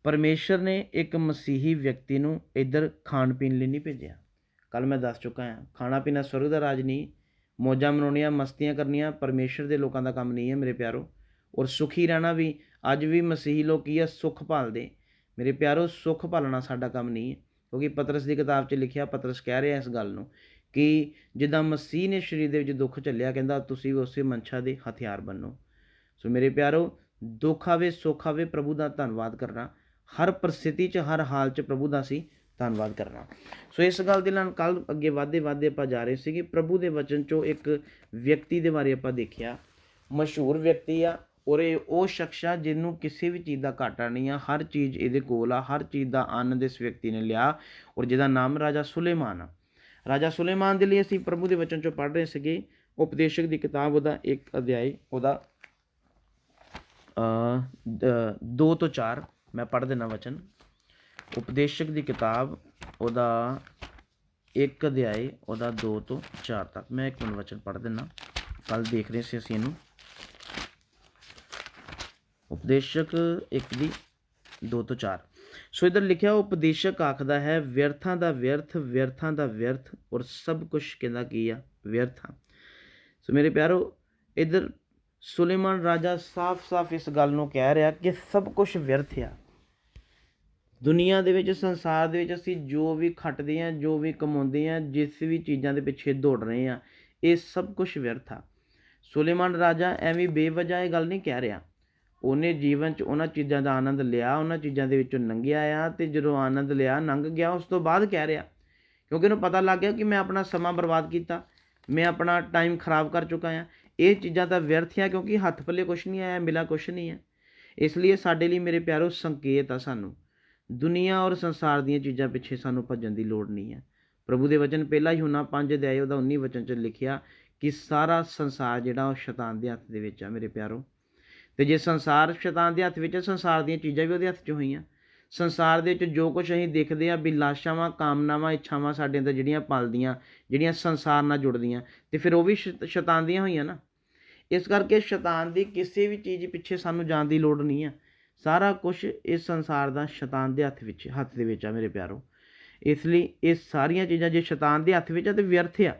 ਪਰਮੇਸ਼ਰ ਨੇ ਇੱਕ ਮਸੀਹੀ ਵਿਅਕਤੀ ਨੂੰ ਇੱਧਰ ਖਾਣ ਪੀਣ ਲਈ ਨਹੀਂ ਭੇਜਿਆ। ਕੱਲ ਮੈਂ ਦੱਸ ਚੁੱਕਾ ਹਾਂ, ਖਾਣਾ ਪੀਣਾ ਸਵਰਗ ਦਾ ਰਾਜ ਨਹੀਂ, ਮੌਜਾਂ ਮਨਾਉਣੀਆਂ, ਮਸਤੀਆਂ ਕਰਨੀਆਂ ਪਰਮੇਸ਼ਰ ਦੇ ਲੋਕਾਂ ਦਾ ਕੰਮ ਨਹੀਂ ਹੈ ਮੇਰੇ ਪਿਆਰੋ। ਔਰ ਸੁਖੀ ਰਹਿਣਾ ਵੀ, ਅੱਜ ਵੀ ਮਸੀਹੀ ਲੋਕ ਕੀ ਆ, ਸੁੱਖ ਭਾਲਦੇ। ਮੇਰੇ ਪਿਆਰੋ, ਸੁੱਖ ਭਾਲਣਾ ਸਾਡਾ ਕੰਮ ਨਹੀਂ ਹੈ, ਕਿਉਂਕਿ ਪਤਰਸ ਦੀ ਕਿਤਾਬ 'ਚ ਲਿਖਿਆ, ਪਤਰਸ ਕਹਿ ਰਿਹਾ ਇਸ ਗੱਲ ਨੂੰ ਕਿ ਜਿੱਦਾਂ ਮਸੀਹ ਨੇ ਸਰੀਰ ਦੇ ਵਿੱਚ ਦੁੱਖ ਝੱਲਿਆ, ਕਹਿੰਦਾ ਤੁਸੀਂ ਵੀ ਉਸੇ ਮਨਸ਼ਾ ਦੇ ਹਥਿਆਰ ਬਣੋ। ਸੋ ਮੇਰੇ ਪਿਆਰੋ, ਦੁੱਖ ਆਵੇ ਸੁੱਖ ਆਵੇ, ਪ੍ਰਭੂ ਦਾ ਧੰਨਵਾਦ ਕਰਨਾ, ਹਰ ਪਰਿਸਥਿਤੀ 'ਚ ਹਰ ਹਾਲ 'ਚ ਪ੍ਰਭੂ ਦਾ ਅਸੀਂ ਧੰਨਵਾਦ ਕਰਨਾ। ਸੋ ਇਸ ਗੱਲ ਦੇ ਨਾਲ ਕੱਲ ਅੱਗੇ ਵਧਦੇ ਆਪਾਂ ਜਾ ਰਹੇ ਸੀਗੇ। ਪ੍ਰਭੂ ਦੇ ਵਚਨ 'ਚੋਂ ਇੱਕ ਵਿਅਕਤੀ ਦੇ ਬਾਰੇ ਆਪਾਂ ਦੇਖਿਆ, ਮਸ਼ਹੂਰ ਵਿਅਕਤੀ ਆ, ਔਰ ਇਹ ਉਹ ਸ਼ਖਸ ਆ ਜਿਹਨੂੰ ਕਿਸੇ ਵੀ ਚੀਜ਼ ਦਾ ਘਾਟਾ ਨਹੀਂ ਆ, ਹਰ ਚੀਜ਼ ਇਹਦੇ ਕੋਲ ਆ, ਹਰ ਚੀਜ਼ ਦਾ ਆਨੰਦ ਇਸ ਵਿਅਕਤੀ ਨੇ ਲਿਆ, ਔਰ ਜਿਹਦਾ ਨਾਮ ਰਾਜਾ ਸੁਲੇਮਾਨ ਆ। ਰਾਜਾ ਸੁਲੇਮਾਨ ਦੇ ਲਈ ਅਸੀਂ ਪ੍ਰਭੂ ਦੇ ਵਚਨ 'ਚੋਂ ਪੜ੍ਹ ਰਹੇ ਸੀਗੇ, ਉਪਦੇਸ਼ਕ ਦੀ ਕਿਤਾਬ ਉਹਦਾ 1 ਅਧਿਆਇ ਉਹਦਾ 2 ਤੋਂ 4 ਮੈਂ ਪੜ੍ਹ ਦੇਣਾ ਵਚਨ। ਉਪਦੇਸ਼ਕ ਦੀ ਕਿਤਾਬ ਉਹਦਾ 1 ਅਧਿਆਇ ਉਹਦਾ 2 ਤੋਂ 4 ਤੱਕ ਮੈਂ 1 ਮਿੰਟ ਵਚਨ ਪੜ੍ਹ ਦੇਣਾ। ਕੱਲ ਦੇਖ ਰਹੇ ਸੀ ਅਸੀਂ ਇਹਨੂੰ। ਉਪਦੇਸ਼ਕ 1 ਦੀ 2 ਤੋਂ 4। ਸੋ ਇੱਧਰ ਲਿਖਿਆ, ਉਪਦੇਸ਼ਕ ਆਖਦਾ ਹੈ, ਵਿਅਰਥਾਂ ਦਾ ਵਿਅਰਥ, ਵਿਅਰਥਾਂ ਦਾ ਵਿਅਰਥ, ਔਰ ਸਭ ਕੁਛ ਕਹਿੰਦਾ ਕੀ ਆ, ਵਿਅਰਥ ਆ। ਸੋ ਮੇਰੇ ਪਿਆਰੋ, ਇੱਧਰ ਸੁਲੇਮਾਨ ਰਾਜਾ ਸਾਫ਼ ਇਸ ਗੱਲ ਨੂੰ ਕਹਿ ਰਿਹਾ ਕਿ ਸਭ ਕੁਛ ਵਿਅਰਥ ਆ। ਦੁਨੀਆ ਦੇ ਵਿੱਚ, ਸੰਸਾਰ ਦੇ ਵਿੱਚ ਅਸੀਂ ਜੋ ਵੀ ਖੱਟਦੇ ਹਾਂ, ਜੋ ਵੀ ਕਮਾਉਂਦੇ ਹਾਂ, ਜਿਸ ਵੀ ਚੀਜ਼ਾਂ ਦੇ ਪਿੱਛੇ ਦੌੜ ਰਹੇ ਹਾਂ, ਇਹ ਸਭ ਕੁਛ ਵਿਅਰਥ ਆ। ਸੁਲੇਮਾਨ ਰਾਜਾ ਐਵੇਂ ਬੇਵਜ੍ਹਾ ਇਹ ਗੱਲ ਨਹੀਂ ਕਹਿ ਰਿਹਾ। ਉਹਨੇ ਜੀਵਨ 'ਚ ਉਹਨਾਂ ਚੀਜ਼ਾਂ ਦਾ ਆਨੰਦ ਲਿਆ, ਉਹਨਾਂ ਚੀਜ਼ਾਂ ਦੇ ਵਿੱਚੋਂ ਲੰਘਿਆ ਆ, ਅਤੇ ਜਦੋਂ ਆਨੰਦ ਲਿਆ, ਲੰਘ ਗਿਆ, ਉਸ ਤੋਂ ਬਾਅਦ ਕਹਿ ਰਿਹਾ, ਕਿਉਂਕਿ ਉਹਨੂੰ ਪਤਾ ਲੱਗ ਗਿਆ ਕਿ ਮੈਂ ਆਪਣਾ ਸਮਾਂ ਬਰਬਾਦ ਕੀਤਾ, ਮੈਂ ਆਪਣਾ ਟਾਈਮ ਖਰਾਬ ਕਰ ਚੁੱਕਾ ਹਾਂ, ਇਹ ਚੀਜ਼ਾਂ ਤਾਂ ਵਿਅਰਥ ਆ, ਕਿਉਂਕਿ ਹੱਥ ਪੱਲੇ ਕੁਛ ਨਹੀਂ ਆਇਆ, ਮਿਲਾ ਕੁਛ ਨਹੀਂ ਹੈ। ਇਸ ਲਈ ਸਾਡੇ ਲਈ ਮੇਰੇ ਪਿਆਰੋ ਸੰਕੇਤ ਆ, ਸਾਨੂੰ ਦੁਨੀਆ ਔਰ ਸੰਸਾਰ ਦੀਆਂ ਚੀਜ਼ਾਂ ਪਿੱਛੇ ਸਾਨੂੰ ਭੱਜਣ ਦੀ ਲੋੜ ਨਹੀਂ ਹੈ। ਪ੍ਰਭੂ ਦੇ ਵਚਨ ਪਹਿਲਾ यूहन्ना 5 ਅਧਿਆਇ ਉਹਦਾ 19 ਵਚਨ 'ਚ ਲਿਖਿਆ ਕਿ ਸਾਰਾ ਸੰਸਾਰ ਜਿਹੜਾ ਉਹ ਸ਼ੈਤਾਨ ਦੇ ਹੱਥ ਦੇ ਵਿੱਚ ਆ ਮੇਰੇ ਪਿਆਰੋ। ਅਤੇ ਜੇ ਸੰਸਾਰ ਸ਼ੈਤਾਨ ਦੇ ਹੱਥ ਵਿੱਚ ਹੈ, ਸੰਸਾਰ ਦੀਆਂ ਚੀਜ਼ਾਂ ਵੀ ਉਹਦੇ ਹੱਥ 'ਚ ਹੋਈਆਂ। ਸੰਸਾਰ ਦੇ ਵਿੱਚ ਜੋ ਕੁਛ ਅਸੀਂ ਦੇਖਦੇ ਹਾਂ, ਬਿਲਾਸ਼ਾਵਾਂ, ਕਾਮਨਾਵਾਂ, ਇੱਛਾਵਾਂ ਸਾਡੇ ਅੰਦਰ ਜਿਹੜੀਆਂ ਪਲਦੀਆਂ, ਜਿਹੜੀਆਂ ਸੰਸਾਰ ਨਾਲ ਜੁੜਦੀਆਂ, ਅਤੇ ਫਿਰ ਉਹ ਵੀ ਸ਼ੈਤਾਨ ਦੀਆਂ ਹੋਈਆਂ ਨਾ। ਇਸ ਕਰਕੇ ਸ਼ੈਤਾਨ ਦੀ ਕਿਸੇ ਵੀ ਚੀਜ਼ ਪਿੱਛੇ ਸਾਨੂੰ ਜਾਣ ਦੀ ਲੋੜ ਨਹੀਂ ਆ। ਸਾਰਾ ਕੁਛ ਇਸ ਸੰਸਾਰ ਦਾ ਸ਼ੈਤਾਨ ਦੇ ਹੱਥ ਦੇ ਵਿੱਚ ਆ ਮੇਰੇ ਪਿਆਰੋ। ਇਸ ਲਈ ਇਹ ਸਾਰੀਆਂ ਚੀਜ਼ਾਂ ਜੇ ਸ਼ੈਤਾਨ ਦੇ ਹੱਥ ਵਿੱਚ ਆ ਤਾਂ ਵਿਅਰਥ ਆ,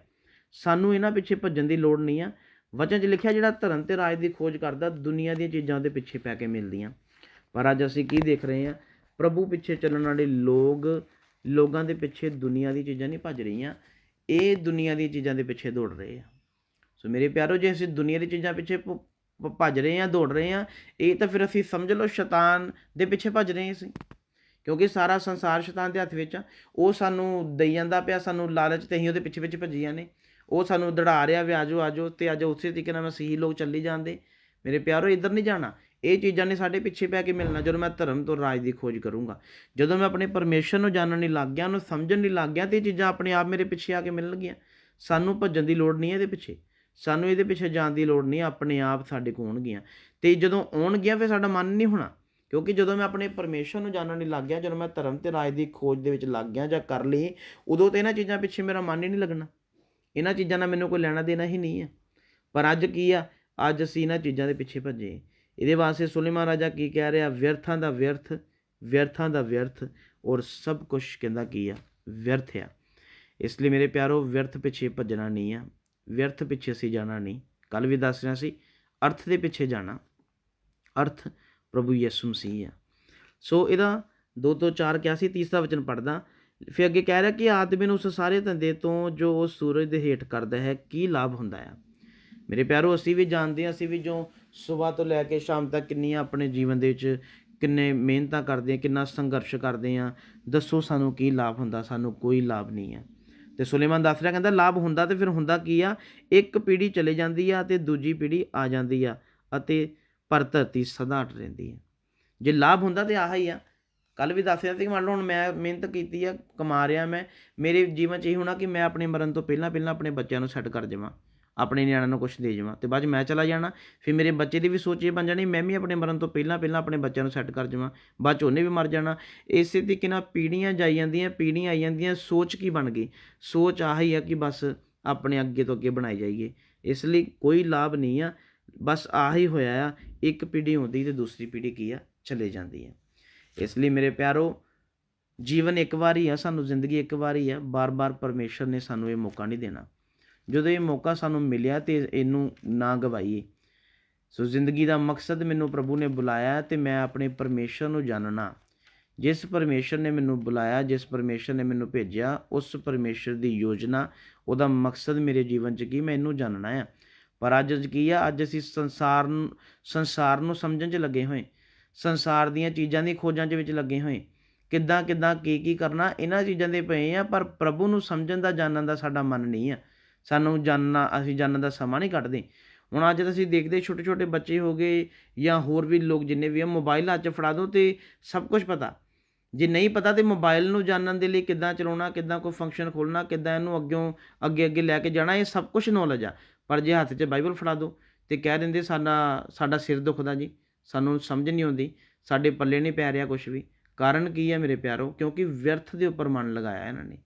ਸਾਨੂੰ ਇਹਨਾਂ ਪਿੱਛੇ ਭੱਜਣ ਦੀ ਲੋੜ ਨਹੀਂ ਆ। ਵਚਨ 'ਚ ਲਿਖਿਆ, ਜਿਹੜਾ ਧਰਮ ਤੇ ਰਾਜ ਦੀ ਖੋਜ ਕਰਦਾ, ਦੁਨੀਆ ਦੀਆਂ ਚੀਜ਼ਾਂ ਉਹਦੇ ਪਿੱਛੇ ਪੈ ਕੇ ਮਿਲਦੀਆਂ। ਪਰ ਅੱਜ ਅਸੀਂ ਕੀ ਦੇਖ ਰਹੇ ਹਾਂ, ਪ੍ਰਭੂ ਪਿੱਛੇ ਚੱਲਣ ਵਾਲੇ ਲੋਕਾਂ ਦੇ ਪਿੱਛੇ ਦੁਨੀਆ ਦੀ ਚੀਜ਼ਾਂ ਨਹੀਂ ਭੱਜ ਰਹੀਆਂ, ਇਹ ਦੁਨੀਆ ਦੀਆਂ ਚੀਜ਼ਾਂ ਦੇ ਪਿੱਛੇ ਦੌੜ ਰਹੇ ਆ। ਸੋ ਮੇਰੇ ਪਿਆਰੋ, ਜੇ ਅਸੀਂ ਦੁਨੀਆ ਦੀ ਚੀਜ਼ਾਂ ਪਿੱਛੇ ਭੱਜ ਰਹੇ ਹਾਂ, ਦੌੜ ਰਹੇ ਹਾਂ, ਇਹ ਤਾਂ ਫਿਰ ਅਸੀਂ ਸਮਝ ਲਓ ਸ਼ੈਤਾਨ ਦੇ ਪਿੱਛੇ ਭੱਜ ਰਹੇ ਅਸੀਂ, ਕਿਉਂਕਿ ਸਾਰਾ ਸੰਸਾਰ ਸ਼ੈਤਾਨ ਦੇ ਹੱਥ ਵਿੱਚ ਆ। ਉਹ ਸਾਨੂੰ ਦਈ ਜਾਂਦਾ ਪਿਆ, ਸਾਨੂੰ ਲਾਲਚ, ਅਤੇ ਅਸੀਂ ਉਹਦੇ ਪਿੱਛੇ ਭੱਜੀ ਜਾਂਦੇ। ਉਹ ਸਾਨੂੰ ਦੜਾ ਰਿਹਾ ਵੀ ਆਜੋ ਆਜੋ, ਅਤੇ ਅੱਜ ਉਸੇ ਤਰੀਕੇ ਨਾਲ ਮਸੀਹੀ ਲੋਕ ਚੱਲੀ ਜਾਂਦੇ। ਮੇਰੇ ਪਿਆਰੋ, ਇੱਧਰ ਨਹੀਂ ਜਾਣਾ। ਇਹ ਚੀਜ਼ਾਂ ਨੇ ਸਾਡੇ ਪਿੱਛੇ ਪੈ ਕੇ ਮਿਲਣਾ ਜਦੋਂ ਮੈਂ ਧਰਮ ਤੋਂ ਰਾਜ ਦੀ ਖੋਜ ਕਰੂੰਗਾ। ਜਦੋਂ ਮੈਂ ਆਪਣੇ ਪਰਮੇਸ਼ਰ ਨੂੰ ਜਾਣਨ ਨਹੀਂ ਲੱਗ ਗਿਆ, ਉਹਨੂੰ ਸਮਝਣ ਨਹੀਂ ਲੱਗ ਗਿਆ, ਅਤੇ ਇਹ ਚੀਜ਼ਾਂ ਆਪਣੇ ਆਪ ਮੇਰੇ ਪਿੱਛੇ ਆ ਕੇ ਮਿਲਣਗੀਆਂ। ਸਾਨੂੰ ਭੱਜਣ ਦੀ ਲੋੜ ਨਹੀਂ ਇਹਦੇ ਪਿੱਛੇ, ਸਾਨੂੰ ਇਹਦੇ ਪਿੱਛੇ ਜਾਣ ਦੀ ਲੋੜ ਨਹੀਂ, ਆਪਣੇ ਆਪ ਸਾਡੇ ਕੋਲ ਆਉਣਗੀਆਂ। ਅਤੇ ਜਦੋਂ ਆਉਣਗੀਆਂ ਫਿਰ ਸਾਡਾ ਮਨ ਨਹੀਂ ਹੋਣਾ, ਕਿਉਂਕਿ ਜਦੋਂ ਮੈਂ ਆਪਣੇ ਪਰਮੇਸ਼ਰ ਨੂੰ ਜਾਣਨ ਨਹੀਂ ਲੱਗ ਗਿਆ, ਜਦੋਂ ਮੈਂ ਧਰਮ ਤੇ ਰਾਜ ਦੀ ਖੋਜ ਦੇ ਵਿੱਚ ਲੱਗ ਗਿਆ ਜਾਂ ਕਰ ਲਈ, ਉਦੋਂ ਤਾਂ ਇਹਨਾਂ ਚੀਜ਼ਾਂ ਪਿੱਛੇ ਮੇਰਾ ਮਨ ਹੀ ਨਹੀਂ ਲੱਗਣਾ। ਇਹਨਾਂ ਚੀਜ਼ਾਂ ਨਾਲ ਮੈਨੂੰ ਕੋਈ ਲੈਣਾ ਦੇਣਾ ਹੀ ਨਹੀਂ ਹੈ। ਪਰ ਅੱਜ ਕੀ ਆ, ਅੱਜ ਅਸੀਂ ਇਹਨਾਂ ਚੀਜ਼ਾਂ ਦੇ ਪਿੱਛੇ ਭੱਜੇ। ਇਹਦੇ ਵਾਸਤੇ ਸੁਲੇਮਾਨ ਰਾਜਾ ਕੀ ਕਹਿ ਰਿਹਾ, ਵਿਅਰਥਾਂ ਦਾ ਵਿਅਰਥ, ਵਿਅਰਥਾਂ ਦਾ ਵਿਅਰਥ, ਔਰ ਸਭ ਕੁਛ ਕਹਿੰਦਾ ਕੀ ਆ, ਵਿਅਰਥ ਆ। ਇਸ ਲਈ ਮੇਰੇ ਪਿਆਰੋ, ਵਿਅਰਥ ਪਿੱਛੇ ਭੱਜਣਾ ਨਹੀਂ ਆ, ਵਿਅਰਥ ਪਿੱਛੇ ਅਸੀਂ ਜਾਣਾ ਨਹੀਂ। ਕੱਲ ਵੀ ਦੱਸ ਰਿਹਾ ਸੀ, ਅਰਥ ਦੇ ਪਿੱਛੇ ਜਾਣਾ। ਅਰਥ ਪ੍ਰਭੂ ਯਿਸੂ ਮਸੀਹ ਆ। ਸੋ ਇਹਦਾ 2 ਤੋਂ 4 ਕਿਹਾ ਸੀ। ਤੀਸਰਾ ਵਚਨ ਪੜ੍ਹਦਾ, ਫਿਰ ਅੱਗੇ ਕਹਿ ਰਿਹਾ ਕਿ ਆਦਮੀ ਨੂੰ ਉਸ ਸਾਰੇ ਧੰਦੇ ਤੋਂ ਜੋ ਉਹ ਸੂਰਜ ਦੇ ਹੇਠ ਕਰਦਾ ਹੈ ਕੀ ਲਾਭ ਹੁੰਦਾ ਆ। ਮੇਰੇ ਪਿਆਰੋ, ਅਸੀਂ ਵੀ ਜਾਣਦੇ ਹਾਂ, ਅਸੀਂ ਵੀ ਜੋ ਸੁਬਾਹ ਤੋਂ ਲੈ ਕੇ ਸ਼ਾਮ ਤੱਕ ਕਿੰਨੀਆਂ ਆਪਣੇ ਜੀਵਨ ਦੇ ਵਿੱਚ ਕਿੰਨੇ ਮਿਹਨਤਾਂ ਕਰਦੇ ਹਾਂ, ਕਿੰਨਾ ਸੰਘਰਸ਼ ਕਰਦੇ ਹਾਂ। ਦੱਸੋ ਸਾਨੂੰ ਕੀ ਲਾਭ ਹੁੰਦਾ? ਸਾਨੂੰ ਕੋਈ ਲਾਭ ਨਹੀਂ ਹੈ। ਅਤੇ ਸੁਲੇਮਾਨ ਦੱਸ ਰਿਹਾ, ਕਹਿੰਦਾ ਲਾਭ ਹੁੰਦਾ ਤਾਂ ਫਿਰ ਹੁੰਦਾ ਕੀ ਆ, ਇੱਕ ਪੀੜ੍ਹੀ ਚਲੇ ਜਾਂਦੀ ਆ ਅਤੇ ਦੂਜੀ ਪੀੜ੍ਹੀ ਆ ਜਾਂਦੀ ਆ, ਅਤੇ ਪਰ ਧਰਤੀ ਸਦਾ ਅਟ ਰਹਿੰਦੀ ਹੈ। ਜੇ ਲਾਭ ਹੁੰਦਾ ਤਾਂ ਆਹ ਹੀ ਆ। ਕੱਲ ਵੀ ਦੱਸ ਰਿਹਾ ਸੀ ਕਿ ਮੰਨ ਲਓ ਹੁਣ ਮੈਂ ਮਿਹਨਤ ਕੀਤੀ ਆ, ਕਮਾ ਰਿਹਾ ਮੈਂ, ਮੇਰੇ ਜੀਵਨ 'ਚ ਇਹ ਹੋਣਾ ਕਿ ਮੈਂ ਆਪਣੇ ਮਰਨ ਤੋਂ ਪਹਿਲਾਂ ਆਪਣੇ ਬੱਚਿਆਂ ਨੂੰ ਸੈੱਟ ਕਰ ਜਾਵਾਂ, ਆਪਣੇ ਨਿਆਣਿਆਂ ਨੂੰ ਕੁਛ ਦੇ ਜਾਵਾਂ ਤੇ ਬਾਅਦ 'ਚ ਮੈਂ ਚਲਾ ਜਾਣਾ। ਫਿਰ ਮੇਰੇ ਬੱਚੇ ਦੀ ਵੀ ਸੋਚ ਇਹ ਬਣ ਜਾਣੀ ਮੈਂ ਵੀ ਆਪਣੇ ਮਰਨ ਤੋਂ ਪਹਿਲਾਂ ਆਪਣੇ ਬੱਚਿਆਂ ਨੂੰ ਸੈੱਟ ਕਰ ਜਾਵਾਂ, ਬਾਅਦ 'ਚ ਉਹਨੇ ਵੀ ਮਰ ਜਾਣਾ। ਇਸੇ ਤਰੀਕੇ ਨਾਲ ਪੀੜ੍ਹੀਆਂ ਜਾਈ ਜਾਂਦੀਆਂ, ਪੀੜ੍ਹੀਆਂ ਆਈ ਜਾਂਦੀਆਂ, ਸੋਚ ਕੀ ਬਣ ਗਈ? ਸੋਚ ਆਹੀ ਆ ਕਿ ਬਸ ਆਪਣੇ ਅੱਗੇ ਤੋਂ ਅੱਗੇ ਬਣਾਈ ਜਾਈਏ। ਇਸ ਲਈ ਕੋਈ ਲਾਭ ਨਹੀਂ ਆ, ਬਸ ਆਹੀ ਹੋਇਆ ਆ, ਇੱਕ ਪੀੜ੍ਹੀ ਆਉਂਦੀ ਅਤੇ ਦੂਸਰੀ ਪੀੜ੍ਹੀ ਕੀ ਆ ਚਲੇ ਜਾਂਦੀ ਹੈ। ਇਸ ਲਈ ਮੇਰੇ ਪਿਆਰੋ, ਜੀਵਨ ਇੱਕ ਵਾਰ ਹੀ ਆ, ਸਾਨੂੰ ਜ਼ਿੰਦਗੀ ਇੱਕ ਵਾਰ ਹੀ ਆ, ਬਾਰ-ਬਾਰ ਪਰਮੇਸ਼ਰ ਨੇ ਸਾਨੂੰ ਇਹ ਮੌਕਾ ਨਹੀਂ ਦੇਣਾ। ਜਦੋਂ ਇਹ ਮੌਕਾ ਸਾਨੂੰ ਮਿਲਿਆ ਤਾਂ ਇਹਨੂੰ ਨਾ ਗਵਾਈਏ। ਸੋ ਜ਼ਿੰਦਗੀ ਦਾ ਮਕਸਦ ਮੈਨੂੰ ਪ੍ਰਭੂ ਨੇ ਬੁਲਾਇਆ ਅਤੇ ਮੈਂ ਆਪਣੇ ਪਰਮੇਸ਼ਰ ਨੂੰ ਜਾਣਨਾ। ਜਿਸ ਪਰਮੇਸ਼ਰ ਨੇ ਮੈਨੂੰ ਬੁਲਾਇਆ, ਜਿਸ ਪਰਮੇਸ਼ਰ ਨੇ ਮੈਨੂੰ ਭੇਜਿਆ, ਉਸ ਪਰਮੇਸ਼ਰ ਦੀ ਯੋਜਨਾ, ਉਹਦਾ ਮਕਸਦ ਮੇਰੇ ਜੀਵਨ 'ਚ ਕੀ, ਮੈਂ ਇਹਨੂੰ ਜਾਣਨਾ ਆ। ਪਰ ਅੱਜ ਕੀ ਆ, ਅੱਜ ਅਸੀਂ ਸੰਸਾਰ ਨੂੰ ਸਮਝਣ 'ਚ ਲੱਗੇ ਹੋਏ, ਸੰਸਾਰ ਦੀਆਂ ਚੀਜ਼ਾਂ ਦੀ ਖੋਜਾਂ 'ਚ ਵਿੱਚ ਲੱਗੇ ਹੋਏ, ਕਿੱਦਾਂ ਕੀ ਕਰਨਾ ਇਹਨਾਂ ਚੀਜ਼ਾਂ ਦੇ ਪਏ ਆ। ਪਰ ਪ੍ਰਭੂ ਨੂੰ ਸਮਝਣ ਦਾ, ਜਾਣਨ ਦਾ ਸਾਡਾ ਮਨ ਨਹੀਂ ਆ। ਸਾਨੂੰ ਅਸੀਂ ਜਾਣਨ ਦਾ ਸਮਾਂ ਨਹੀਂ ਕੱਢਦੇ। ਹੁਣ ਅੱਜ ਅਸੀਂ ਦੇਖਦੇ ਛੋਟੇ ਛੋਟੇ ਬੱਚੇ ਹੋ ਗਏ ਜਾਂ ਹੋਰ ਵੀ ਲੋਕ ਜਿੰਨੇ ਵੀ ਆ, ਮੋਬਾਈਲ ਹੱਥ 'ਚ ਫੜਾ ਦਿਓ ਅਤੇ ਸਭ ਕੁਛ ਪਤਾ। ਜੇ ਨਹੀਂ ਪਤਾ ਤਾਂ ਮੋਬਾਈਲ ਨੂੰ ਜਾਣਨ ਦੇ ਲਈ ਕਿੱਦਾਂ ਚਲਾਉਣਾ, ਕਿੱਦਾਂ ਕੋਈ ਫੰਕਸ਼ਨ ਖੋਲ੍ਹਣਾ, ਕਿੱਦਾਂ ਇਹਨੂੰ ਅੱਗੇ ਲੈ ਕੇ ਜਾਣਾ, ਇਹ ਸਭ ਕੁਛ ਨੌਲੇਜ ਆ। ਪਰ ਜੇ ਹੱਥ 'ਚ ਬਾਈਬਲ ਫੜਾ ਦਿਓ ਅਤੇ ਕਹਿ ਦਿੰਦੇ ਸਾਡਾ ਸਿਰ ਦੁਖਦਾ ਜੀ, ਸਾਨੂੰ ਸਮਝ ਨਹੀਂ ਆਉਂਦੀ, ਸਾਡੇ ਪੱਲੇ ਨਹੀਂ ਪੈ ਰਿਹਾ ਕੁਛ ਵੀ। ਕਾਰਨ ਕੀ ਹੈ ਮੇਰੇ ਪਿਆਰੋ? ਕਿਉਂਕਿ ਵਿਅਰਥ ਦੇ ਉੱਪਰ ਮਨ ਲਗਾਇਆ ਇਹਨਾਂ ਨੇ।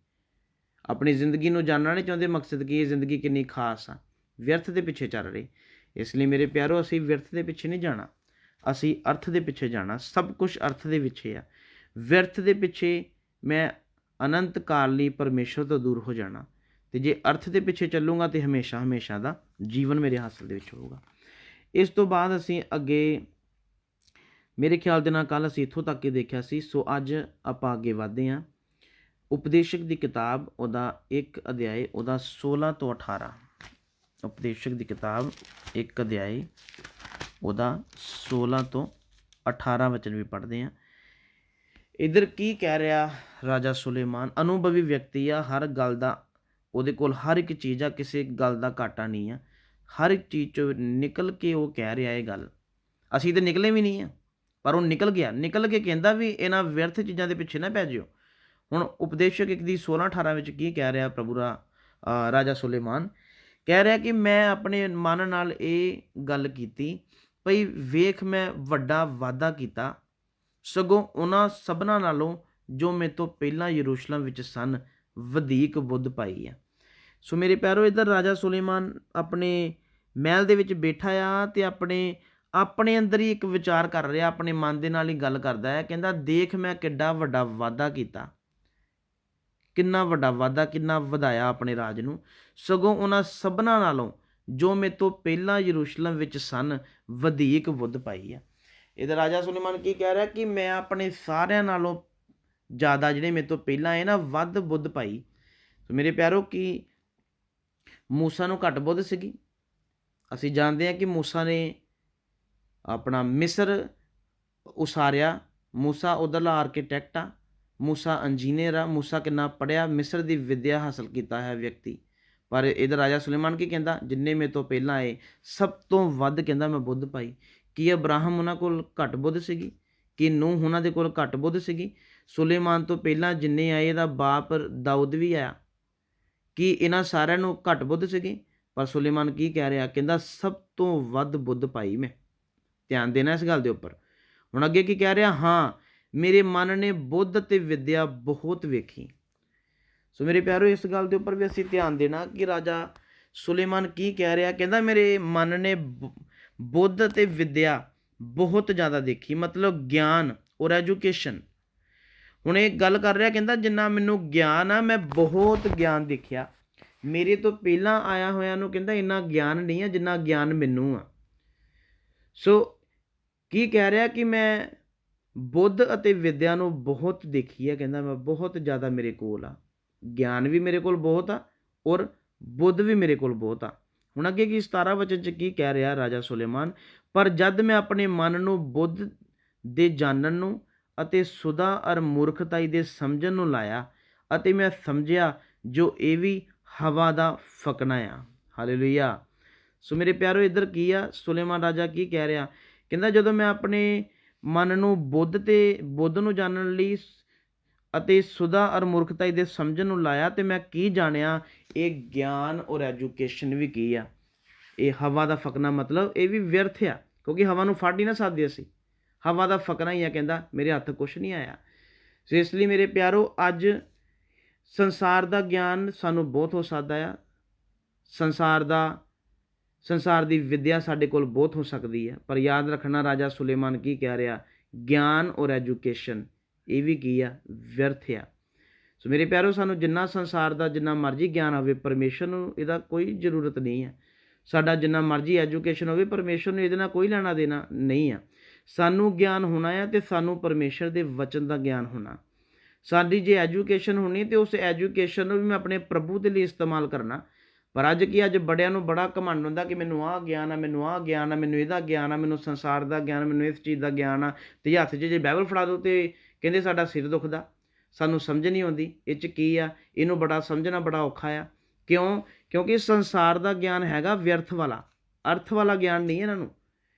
ਆਪਣੀ ਜ਼ਿੰਦਗੀ ਨੂੰ ਜਾਣਨਾ ਨਹੀਂ ਚਾਹੁੰਦੇ। ਮਕਸਦ ਕੀ ਹੈ? ਜ਼ਿੰਦਗੀ ਕਿੰਨੀ ਖਾਸ ਆ, ਵਿਅਰਥ ਦੇ ਪਿੱਛੇ ਚੱਲ ਰਹੇ। ਇਸ ਲਈ ਮੇਰੇ ਪਿਆਰੋ, ਅਸੀਂ ਵਿਅਰਥ ਦੇ ਪਿੱਛੇ ਨਹੀਂ ਜਾਣਾ, ਅਸੀਂ ਅਰਥ ਦੇ ਪਿੱਛੇ ਜਾਣਾ। ਸਭ ਕੁਛ ਅਰਥ ਦੇ ਪਿੱਛੇ ਆ। ਵਿਅਰਥ ਦੇ ਪਿੱਛੇ ਮੈਂ ਅਨੰਤ ਕਾਲ ਲਈ ਪਰਮੇਸ਼ਰ ਤੋਂ ਦੂਰ ਹੋ ਜਾਣਾ। ਅਤੇ ਜੇ ਅਰਥ ਦੇ ਪਿੱਛੇ ਚੱਲੂੰਗਾ ਤਾਂ ਹਮੇਸ਼ਾ ਦਾ ਜੀਵਨ ਮੇਰੇ ਹਾਸਲ ਦੇ ਵਿੱਚ ਹੋਊਗਾ। ਇਸ ਤੋਂ ਬਾਅਦ ਅਸੀਂ ਅੱਗੇ, ਮੇਰੇ ਖਿਆਲ ਦੇ ਨਾਲ ਕੱਲ੍ਹ ਅਸੀਂ ਇੱਥੋਂ ਤੱਕ ਹੀ ਦੇਖਿਆ ਸੀ। ਸੋ ਅੱਜ ਆਪਾਂ ਅੱਗੇ ਵਧਦੇ ਹਾਂ। ਉਪਦੇਸ਼ਕ ਦੀ ਕਿਤਾਬ, ਉਹਦਾ 1 ਅਧਿਆਏ, ਉਹਦਾ 16 ਤੋਂ 18। ਉਪਦੇਸ਼ਕ ਦੀ ਕਿਤਾਬ 1 ਅਧਿਆਏ, ਉਹਦਾ 16 ਤੋਂ 18 ਵਚਨ ਵੀ ਪੜ੍ਹਦੇ ਹਾਂ। ਇੱਧਰ ਕੀ ਕਹਿ ਰਿਹਾ ਰਾਜਾ ਸੁਲੇਮਾਨ? ਅਨੁਭਵੀ ਵਿਅਕਤੀ ਆ, ਹਰ ਗੱਲ ਦਾ ਉਹਦੇ ਕੋਲ ਹਰ ਇੱਕ ਚੀਜ਼ ਆ, ਕਿਸੇ ਗੱਲ ਦਾ ਘਾਟਾ ਨਹੀਂ ਆ। ਹਰ ਇੱਕ ਚੀਜ਼ 'ਚੋਂ ਨਿਕਲ ਕੇ ਉਹ ਕਹਿ ਰਿਹਾ ਇਹ ਗੱਲ। ਅਸੀਂ ਤਾਂ ਨਿਕਲੇ ਵੀ ਨਹੀਂ ਆ, ਪਰ ਉਹ ਨਿਕਲ ਗਿਆ। ਨਿਕਲ ਕੇ ਕਹਿੰਦਾ ਵੀ ਇਹਨਾਂ ਵਿਅਰਥ ਚੀਜ਼ਾਂ ਦੇ ਪਿੱਛੇ ਨਾ ਪੈ ਜਿਓ। ਹੁਣ ਉਪਦੇਸ਼ਕ 1 ਦੀ 16-18 ਵਿੱਚ ਕੀ ਕਹਿ ਰਿਹਾ ਪ੍ਰਭੂ ਰਾਜਾ ਸੁਲੇਮਾਨ? ਕਹਿ ਰਿਹਾ ਕਿ ਮੈਂ ਆਪਣੇ ਮਨ ਨਾਲ ਇਹ ਗੱਲ ਕੀਤੀ ਭਈ ਵੇਖ, ਮੈਂ ਵੱਡਾ ਵਾਅਦਾ ਕੀਤਾ, ਸਗੋਂ ਉਹਨਾਂ ਸਭਨਾਂ ਨਾਲੋਂ ਜੋ ਮੇਰੇ ਤੋਂ ਪਹਿਲਾਂ ਯਰੂਸ਼ਲਮ ਵਿੱਚ ਸਨ ਵਧੀਕ ਬੁੱਧ ਪਾਈ ਆ। ਸੋ ਮੇਰੇ ਪਿਆਰੋ, ਇੱਧਰ ਰਾਜਾ ਸੁਲੇਮਾਨ ਆਪਣੇ ਮਹਿਲ ਦੇ ਵਿੱਚ ਬੈਠਾ ਆ ਅਤੇ ਆਪਣੇ ਅੰਦਰ ਹੀ ਇੱਕ ਵਿਚਾਰ ਕਰ ਰਿਹਾ, ਆਪਣੇ ਮਨ ਦੇ ਨਾਲ ਹੀ ਗੱਲ ਕਰਦਾ ਹੈ। ਕਹਿੰਦਾ ਦੇਖ, ਮੈਂ ਕਿੱਡਾ ਵੱਡਾ ਵਾਅਦਾ ਕੀਤਾ, ਕਿੰਨਾ ਵੱਡਾ ਵਾਅਦਾ, ਕਿੰਨਾ ਵਧਾਇਆ ਆਪਣੇ ਰਾਜ ਨੂੰ, ਸਗੋਂ ਉਹਨਾਂ ਸਭਨਾਂ ਨਾਲੋਂ ਜੋ ਮੇਰੇ ਤੋਂ ਪਹਿਲਾਂ ਯਰੂਸ਼ਲਮ ਵਿੱਚ ਸਨ ਵਧੀਕ ਬੁੱਧ ਪਾਈ ਆ। ਇਹਦਾ ਰਾਜਾ ਸੁਲੇਮਾਨ ਕੀ ਕਹਿ ਰਿਹਾ ਕਿ ਮੈਂ ਆਪਣੇ ਸਾਰਿਆਂ ਨਾਲੋਂ ਜ਼ਿਆਦਾ ਜਿਹੜੇ ਮੇਰੇ ਤੋਂ ਪਹਿਲਾਂ ਹੈ ਨਾ, ਵੱਧ ਬੁੱਧ ਪਾਈ। ਮੇਰੇ ਪਿਆਰੋ, ਕਿ ਮੂਸਾ ਨੂੰ ਘੱਟ ਬੁੱਧ ਸੀਗੀ? ਅਸੀਂ ਜਾਣਦੇ ਹਾਂ ਕਿ ਮੂਸਾ ਨੇ ਆਪਣਾ ਮਿਸਰ ਉਸਾਰਿਆ। ਮੂਸਾ ਉੱਧਰਲਾ ਆਰਕੀਟੈਕਟ ਆ, ਮੂਸਾ ਇੰਜੀਨੀਅਰ ਆ, ਮੂਸਾ ਕਿੰਨਾ ਪੜ੍ਹਿਆ, ਮਿਸਰ ਦੀ ਵਿੱਦਿਆ ਹਾਸਲ ਕੀਤਾ ਹੈ ਵਿਅਕਤੀ। ਪਰ ਇਹਦਾ ਰਾਜਾ ਸੁਲੇਮਾਨ ਕੀ ਕਹਿੰਦਾ? ਜਿੰਨੇ ਮੇਰੇ ਤੋਂ ਪਹਿਲਾਂ ਆਏ ਸਭ ਤੋਂ ਵੱਧ ਕਹਿੰਦਾ ਮੈਂ ਬੁੱਧ ਪਾਈ। ਕੀ ਅਬਰਾਹਮ ਉਹਨਾਂ ਕੋਲ ਘੱਟ ਬੁੱਧ ਸੀਗੀ? ਕਿ ਨੂਹ ਉਹਨਾਂ ਦੇ ਕੋਲ ਘੱਟ ਬੁੱਧ ਸੀਗੀ? ਸੁਲੇਮਾਨ ਤੋਂ ਪਹਿਲਾਂ ਜਿੰਨੇ ਆਏ, ਇਹਦਾ ਬਾਪ ਦਾਊਦ ਵੀ ਆਇਆ, ਕਿ ਇਹਨਾਂ ਸਾਰਿਆਂ ਨੂੰ ਘੱਟ ਬੁੱਧ ਸੀਗੀ? ਪਰ ਸੁਲੇਮਾਨ ਕੀ ਕਹਿ ਰਿਹਾ? ਕਹਿੰਦਾ ਸਭ ਤੋਂ ਵੱਧ ਬੁੱਧ ਪਾਈ ਮੈਂ। ਧਿਆਨ ਦੇਣਾ ਇਸ ਗੱਲ ਦੇ ਉੱਪਰ। ਹੁਣ ਅੱਗੇ ਕੀ ਕਹਿ ਰਿਹਾ? ਹਾਂ, ਮੇਰੇ ਮਨ ਨੇ ਬੁੱਧ ਅਤੇ ਵਿੱਦਿਆ ਬਹੁਤ ਵੇਖੀ। ਸੋ ਮੇਰੇ ਪਿਆਰੋ, ਇਸ ਗੱਲ ਦੇ ਉੱਪਰ ਵੀ ਅਸੀਂ ਧਿਆਨ ਦੇਣਾ ਕਿ ਰਾਜਾ ਸੁਲੇਮਾਨ ਕੀ ਕਹਿ ਰਿਹਾ। ਕਹਿੰਦਾ ਮੇਰੇ ਮਨ ਨੇ ਬੁੱਧ ਅਤੇ ਵਿੱਦਿਆ ਬਹੁਤ ਜ਼ਿਆਦਾ ਦੇਖੀ, ਮਤਲਬ ਗਿਆਨ ਔਰ ਐਜੂਕੇਸ਼ਨ। ਹੁਣ ਇਹ ਗੱਲ ਕਰ ਰਿਹਾ, ਕਹਿੰਦਾ ਜਿੰਨਾ ਮੈਨੂੰ ਗਿਆਨ ਆ, ਮੈਂ ਬਹੁਤ ਗਿਆਨ ਦੇਖਿਆ। ਮੇਰੇ ਤੋਂ ਪਹਿਲਾਂ ਆਇਆ ਹੋਇਆਂ ਨੂੰ ਕਹਿੰਦਾ ਇੰਨਾ ਗਿਆਨ ਨਹੀਂ ਆ ਜਿੰਨਾ ਗਿਆਨ ਮੈਨੂੰ ਆ। ਸੋ ਕੀ ਕਹਿ ਰਿਹਾ ਕਿ ਮੈਂ ਬੁੱਧ ਅਤੇ ਵਿੱਦਿਆ ਨੂੰ ਬਹੁਤ ਦੇਖੀ ਹੈ। ਕਹਿੰਦਾ ਮੈਂ ਬਹੁਤ ਜ਼ਿਆਦਾ ਮੇਰੇ ਕੋਲ ਆ, ਗਿਆਨ ਵੀ ਮੇਰੇ ਕੋਲ ਬਹੁਤ ਆ ਔਰ ਬੁੱਧ ਵੀ ਮੇਰੇ ਕੋਲ ਬਹੁਤ ਆ। ਹੁਣ ਅੱਗੇ ਕੀ 17 ਵਚਨ 'ਚ ਕੀ ਕਹਿ ਰਿਹਾ ਰਾਜਾ ਸੁਲੇਮਾਨ? ਪਰ ਜਦ ਮੈਂ ਆਪਣੇ ਮਨ ਨੂੰ ਬੁੱਧ ਦੇ ਜਾਣਨ ਨੂੰ ਅਤੇ ਸੁਧਾ ਅਰ ਮੂਰਖਤਾਈ ਦੇ ਸਮਝਣ ਨੂੰ ਲਾਇਆ ਅਤੇ ਮੈਂ ਸਮਝਿਆ ਜੋ ਇਹ ਵੀ ਹਵਾ ਦਾ ਫਕਣਾ ਆ। ਹਾਲੇਲੂਇਆ। ਸੋ ਮੇਰੇ ਪਿਆਰੋ, ਇੱਧਰ ਕੀ ਆ? ਸੁਲੇਮਾਨ ਰਾਜਾ ਕੀ ਕਹਿ ਰਿਹਾ? ਕਹਿੰਦਾ ਜਦੋਂ ਮੈਂ ਆਪਣੇ ਮਨ ਨੂੰ ਬੁੱਧ ਨੂੰ ਜਾਣਨ ਲਈ ਅਤੇ ਸੁਧਾ ਔਰ ਮੂਰਖਤਾਈ ਦੇ ਸਮਝਣ ਨੂੰ ਲਾਇਆ ਤੇ ਮੈਂ ਕੀ ਜਾਣਿਆ? ਇਹ ਗਿਆਨ ਔਰ ਐਜੂਕੇਸ਼ਨ ਵੀ ਕੀ ਆ? ਇਹ ਹਵਾ ਦਾ ਫਕਣਾ ਮਤਲਬ ਇਹ ਵੀ ਵਿਅਰਥ ਆ, ਕਿਉਂਕਿ ਹਵਾ ਨੂੰ ਫੜ ਹੀ ਨਾ ਸਕਦੇ ਅਸੀਂ। ਹਵਾ ਦਾ ਫਕਣਾ ਹੀ ਆ, ਕਹਿੰਦਾ ਮੇਰੇ ਹੱਥ ਕੁਛ ਨਹੀਂ ਆਇਆ। ਸੋ ਇਸ ਲਈ ਮੇਰੇ ਪਿਆਰੋ ਅੱਜ ਸੰਸਾਰ ਦਾ ਗਿਆਨ ਸਾਨੂੰ ਬਹੁਤ ਹੋ ਸਕਦਾ ਆ। ਸੰਸਾਰ ਦੀ ਵਿੱਦਿਆ ਸਾਡੇ ਕੋਲ ਬਹੁਤ ਹੋ ਸਕਦੀ ਹੈ, ਪਰ ਯਾਦ ਰੱਖਣਾ ਰਾਜਾ ਸੁਲੇਮਾਨ ਕੀ ਕਹਿ ਰਿਹਾ, ਗਿਆਨ ਔਰ ਐਜੂਕੇਸ਼ਨ ਇਹ ਵੀ ਕੀ ਆ, ਵਿਅਰਥ ਆ। ਸੋ ਮੇਰੇ ਪਿਆਰੋ ਸਾਨੂੰ ਜਿੰਨਾ ਸੰਸਾਰ ਦਾ ਜਿੰਨਾ ਮਰਜ਼ੀ ਗਿਆਨ ਹੋਵੇ, ਪਰਮੇਸ਼ਰ ਨੂੰ ਇਹਦਾ ਕੋਈ ਜ਼ਰੂਰਤ ਨਹੀਂ ਹੈ। ਸਾਡਾ ਜਿੰਨਾ ਮਰਜ਼ੀ ਐਜੂਕੇਸ਼ਨ ਹੋਵੇ, ਪਰਮੇਸ਼ਰ ਨੂੰ ਇਹਦੇ ਨਾਲ ਕੋਈ ਲੈਣਾ ਦੇਣਾ ਨਹੀਂ ਆ। ਸਾਨੂੰ ਗਿਆਨ ਹੋਣਾ ਆ ਤੇ ਸਾਨੂੰ ਪਰਮੇਸ਼ਰ ਦੇ ਵਚਨ ਦਾ ਗਿਆਨ ਹੋਣਾ। ਸਾਡੀ ਜੇ ਐਜੂਕੇਸ਼ਨ ਹੋਣੀ ਤੇ ਉਸ ਐਜੂਕੇਸ਼ਨ ਨੂੰ ਵੀ ਮੈਂ ਆਪਣੇ ਪ੍ਰਭੂ ਦੇ ਲਈ ਇਸਤੇਮਾਲ ਕਰਨਾ। ਪਰ ਅੱਜ ਕੀ, ਅੱਜ ਬੜਿਆਂ ਨੂੰ ਬੜਾ ਘਮੰਡ ਹੁੰਦਾ ਕਿ ਮੈਨੂੰ ਆਹ ਗਿਆਨ ਆ, ਮੈਨੂੰ ਆਹ ਗਿਆਨ ਆ, ਮੈਨੂੰ ਇਹਦਾ ਗਿਆਨ ਆ, ਮੈਨੂੰ ਸੰਸਾਰ ਦਾ ਗਿਆਨ, ਮੈਨੂੰ ਇਸ ਚੀਜ਼ ਦਾ ਗਿਆਨ ਆ। ਤੇ ਹੱਥ 'ਚ ਜੇ ਬਾਈਬਲ ਫੜਾ ਦਿਓ ਤੇ ਕਹਿੰਦੇ ਸਾਡਾ ਸਿਰ ਦੁਖਦਾ, ਸਾਨੂੰ ਸਮਝ ਨਹੀਂ ਆਉਂਦੀ ਇਹ 'ਚ ਕੀ ਆ, ਇਹਨੂੰ ਬੜਾ ਸਮਝਣਾ ਬੜਾ ਔਖਾ ਆ। ਕਿਉਂ? ਕਿਉਂਕਿ ਸੰਸਾਰ ਦਾ ਗਿਆਨ ਹੈਗਾ ਵਿਅਰਥ ਵਾਲਾ, ਅਰਥ ਵਾਲਾ ਗਿਆਨ ਨਹੀਂ ਇਹਨਾਂ ਨੂੰ,